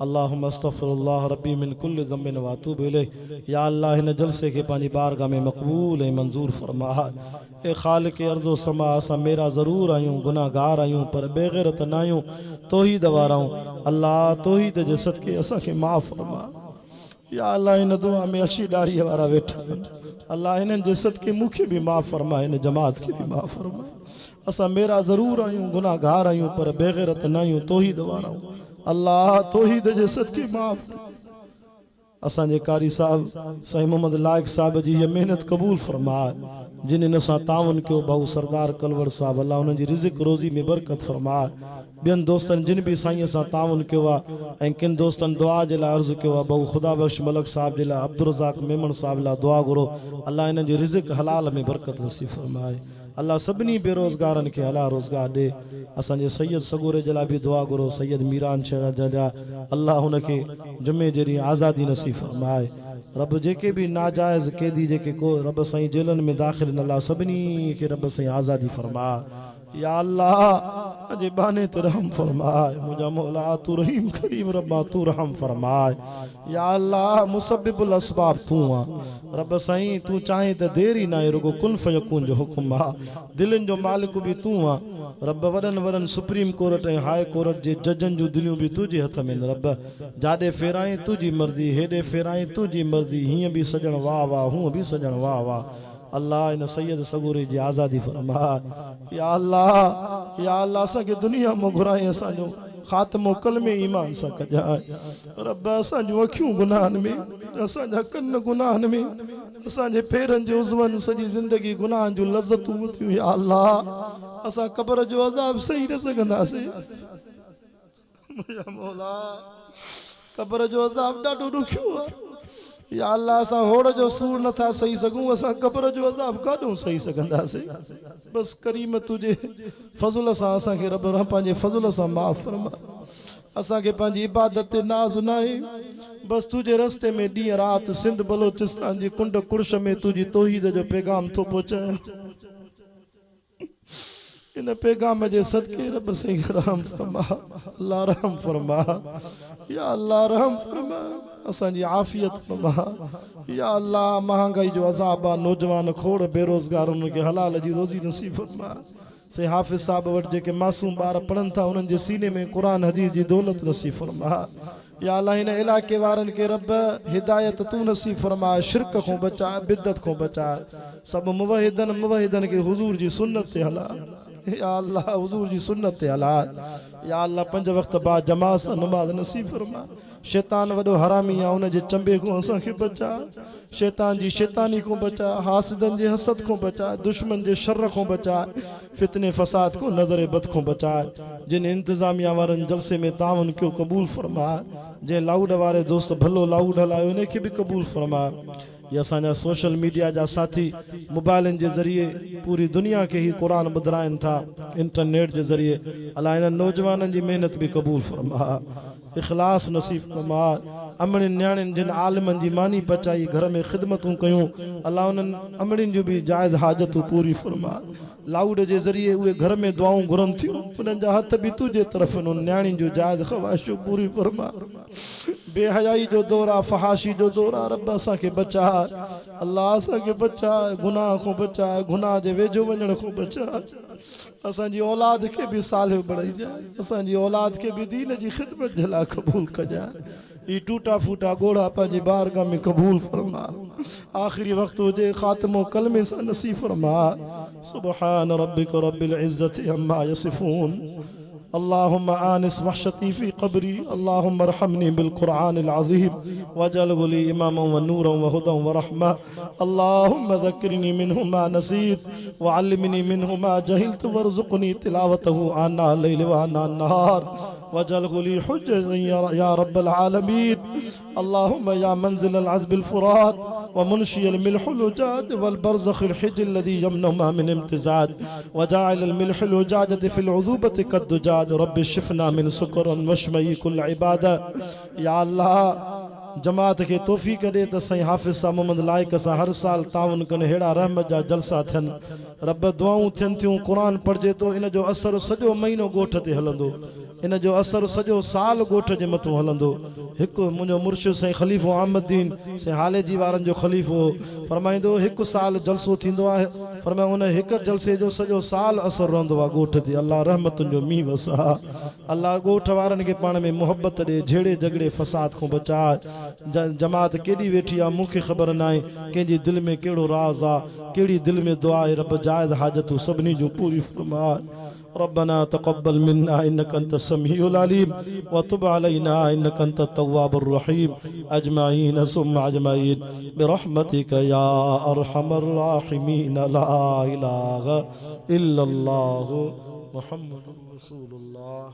A: अल्लाहुम्मा अस्तगफिरुल्लाह रब्बी मिन कुल्लि ज़म्बिन व अतूबु इलैह या अल्लाह इन जलसे के पानी बारगाह में मकबूल है मंजूर फरमा ए खालिक अर्ज़ो समा असा मेरा जरूर आयूं गुनाहगार आयूं पर बेगैरत ना आयूं तौहीद वाराऊं अल्लाह तौहीद जे सदके असा के माफ फरमा या अल्लाह इन दुआ में अच्छी दाढ़ी वारा बैठा अल्लाह इन जिसत के मुखे भी माफ फरमा इन जमात के भी माफ फरमा असा मेरा जरूर आयूं गुनाहगार आयूं पर बेगैरत ना आयूं तौहीद वारा अल्लाह तौहीद जिसत के माफ असा जे कारी साहब सही मोहम्मद लायक साहब जी ये मेहनत कबूल फरमा जिन इन सां ताउन कयो भाऊ सरदार कलवर साहब, अल्लाह उन्हनि जी रिज़िक रोज़ी में बरकत फरमाए। ॿियनि दोस्तनि जिन भी साईं सां ताउन कयो आहे ऐं किन दोस्तनि दुआ जे लाइ अर्ज़ु कयो आहे, भाऊ खुदा बख्श मलक साहब जे लाइ, अब्दुल रज़ाक मेमन साहब लाइ दुआ घुरो। अल्लाह इन्हनि जी रिज़िक हलाल में बरकत नसीब फरमाए। अल्लाह सभिनी बेरोज़गारनि खे हला रोज़गार ॾे। असांजे सैयद सगोरे जे लाइ बि दुआ घुरो, सैयद मीरान शहर जा, अल्लाह हुनखे जुमे जे ॾींहुं आज़ादी नसीब फरमाए। रब जेके भी नाजायज़ कैदी जेके को रब साईं जेलनि में दाख़िल न, अल्लाह सभिनी खे रब साईं आज़ादी फरमा। या अल्लाह अजे बाने ते रहम फरमाए, मुझा मौला तू रहीम करीम रब्बा तू रहम फरमाए। या अल्लाह मुसब्बिबुल असबाब तू आ रब साईं, तू चाहे त देर ही ना आहे, रुगो कुन फयकून जो हुकुम आ। दिलनि जो मालिक भी तू आ रब, वॾनि वॾनि सुप्रीम कोर्ट ऐं हाई कोर्ट जे जजनि जूं दिलियूं भी तुझे हथ में रब। जाॾे फेराई तुझी मर्ज़ी, हेॾे फेराई तुझी मर्ज़ी, हीअं भी सजण वाह वाह, हूअं भी सजण वाह वाह। अल्लाह इन सैयद सगोरे जी आज़ादी फरमा। या अल्लाह असांखे दुनिया मां घुराए, असांजो ख़ात्मो कलमे ईमान सां कजाए रब। असांजूं अखियूं गुनाहनि में, असांजा कन गुनाहनि में, असांजे पेरनि जे उज़वनि सॼी ज़िंदगी गुनाहनि जूं लज़तूं वरितियूं। या अल्लाह असां क़ब्र जो अज़ाब सही न सघंदासीं, मुंहिंजा मौला क़ब्र जो अज़ाब ॾाढो ॾुखियो आहे। या अल्लाह असां होड़ जो सूर नथा सही सघूं, असां क़ब्र जो अज़ाब काॾों सही सघंदासीं। बस करीम तुझे फज़ल सां असांखे रब पंहिंजे फज़ल सां माफ़ फरमा। असांखे पंहिंजी इबादत ते नाज़ न आहे, बस तुझे रस्ते में ॾींहं राति सिंध बलोचिस्तान जी कुंड कुर्श में तुझी तौहीद जो पैगाम थो पहुचाए। इन पैगाम जे सदके रब साईं रहम फरमा, अल्लाह रहम फरमा। या अल्लाह रहम फरमा, असांजी आफ़ियत फरमा। या अल्लाह महांगाई जो अज़ाब आहे, नौजवान खोड़ बेरोज़गार, उनखे हलाल जी रोज़ी नसीब फरमा। से हाफ़िज़ साहब वटि जेके मासूम ॿार पढ़नि था, उन्हनि जे सीने में क़ुरान हदीस जी दौलत नसीब फरमा। या अल्लाह हिन इलाइक़े वारनि खे रब हिदायत तू नसीब फरमा, शिरक खां बचाए, बिदत खां बचाए, सभु मुवहिदनि खे हुज़ूर जी सुन्नत ते हला। या अल्लाह हुज़ूर जी सुन्नत ते हला। या अल्लाह 5 वक्त बाद जमात सां नमाज़ नसीब फरमा। शैतान वॾो हरामी आहे, उन जे चंबे खां असांखे बचा। शैतान जी शैतानी को बचा, हासिदन जे हसद को बचा, दुश्मन जे शर को बचा, फितने फसाद को नज़र बद को बचा। जिन इंतजामिया वारनि जलसे में तावन क्यों कबूल फरमा, जे लाउड वारे दोस्त भलो लाउड हलायो उनखे भी कबूल फरमा। ये असांजा सोशल मीडिया जा साथी मोबाइलन जे ज़रिए पूरी दुनिया के ही कुरान ॿुधाइनि था, इंटरनेट जे ज़रिए अल्लाह इन्हनि नौजवाननि जी मेहनत भी कबूल फरमा, इखलास नसीब फरमा। अमड़िन न्याणिन जिन आलिमन जी मानी पचाई, घर में खिदमतूं कयूं, अल्लाह उन्हनि अमड़िन जो भी जायज़ हाजतूं पूरी फरमा। लाउड जे ज़रिए उहे घर में दुआऊं घुरनि थियूं, उन्हनि जा हथ भी तुझे तरफ़, उन न्याणिन जो जायज़ ख़वाहिशूं पूरी फरमा। बेहयाई जो दौर आहे, फहाशी जो दौर आहे, रब असांखे बचा। अल्लाह असांखे बचा, गुनाह को बचा, गुनाह जे वेझो वञण को बचा। असांजी औलाद खे भी सालिह बणाइजाए, असांजी औलाद खे भी दीन जी ख़िदमत जे लाइ क़बूल कजाए। ये टूटा फूटा गोड़ा पंहिंजी बारगाह में कबूल फरमा। आखिरी वक्त हुजे, खात्मो कलमे सां नसीब फरमा। सुबहान रब्बिक रब्बिल इज्जति अम्मा यसिफून। अल्लाहुम्मा आनिस वहशती फी क़ब्री, अल्लाहुम्मा रहमनी बिल क़ुरआनिल अज़ीम वजअलहु ली इमामन व नूरन व हुदन व रहमा। अल्लाहुम्मा ज़क्किरनी मिन्हु मा नसीत व अल्लिमनी मिन्हु मा जहिलतु वरज़ुक़नी तिलावतहु आना लैल व आना नहार वजअलहु ली हुज्जतन या रब्बल आलमीन। अल्लाहुम्मा या मंज़िलल अज़बिल फ़ुरात व मुनशियल मिल्हुल उजाज वल बरज़खिल हिज्ल लज़ी यमनहुमा मिन इम्तिज़ाज व जाइलल मिल्हुल उजाजति फिल उज़ूबति कद्दुजाज रब्बि शिफ़ना मिन सुकरन वशमई कुल इबादा। या अल्लाह जमात के तौफ़ीक़ दे त साईं हाफ़िज़ साहब मोहम्मद लाइक सां हर साल तावन कनि, हेड़ा रहमत जा जलसा थियनि, रब दुआऊं थियनि थियूं, क़ुरान पढ़जे तो इन जो असर सॼो महीनो ॻोठ ते हलंदो, इन जो असर सॼो साल ॻोठ जे मथां हलंदो। हिकु मुंहिंजो मुर्शिद साईं ख़लीफ़ो अहमदीन साईं हाले जी वारनि जो ख़लीफ़ो फरमाईंदो, हिकु साल जलसो थींदो आहे, फरमाए उन हिकु जलसे जो सॼो साल असर रहंदो आहे ॻोठ ते। अल्लाह रहमतुनि जो मींहुं वसा। अल्लाह ॻोठ वारनि खे पाण में मुहबत ॾे, झेड़े झगड़े फसाद खां बचाए। जमात केॾी वेठी आहे मूंखे ख़बर न आहे, कंहिंजी दिलि में कहिड़ो राज़ आहे, कहिड़ी दिलि में दुआ आहे, रब जाइज़ हाजतूं सभिनी जूं पूरी फरमाए। रब्बना तक़ब्बल मिन्ना इन्नका अंतस समीउल अलीम व तुब अलैना इन्नका अंतत तव्वाबुर रहीम अजमाइन सुम्मा अजमाइन बिरहमतिका या अरहमर राहिमीन ला इलाहा इल्लल्लाहु मुहम्मदुर रसूलुल्लाह।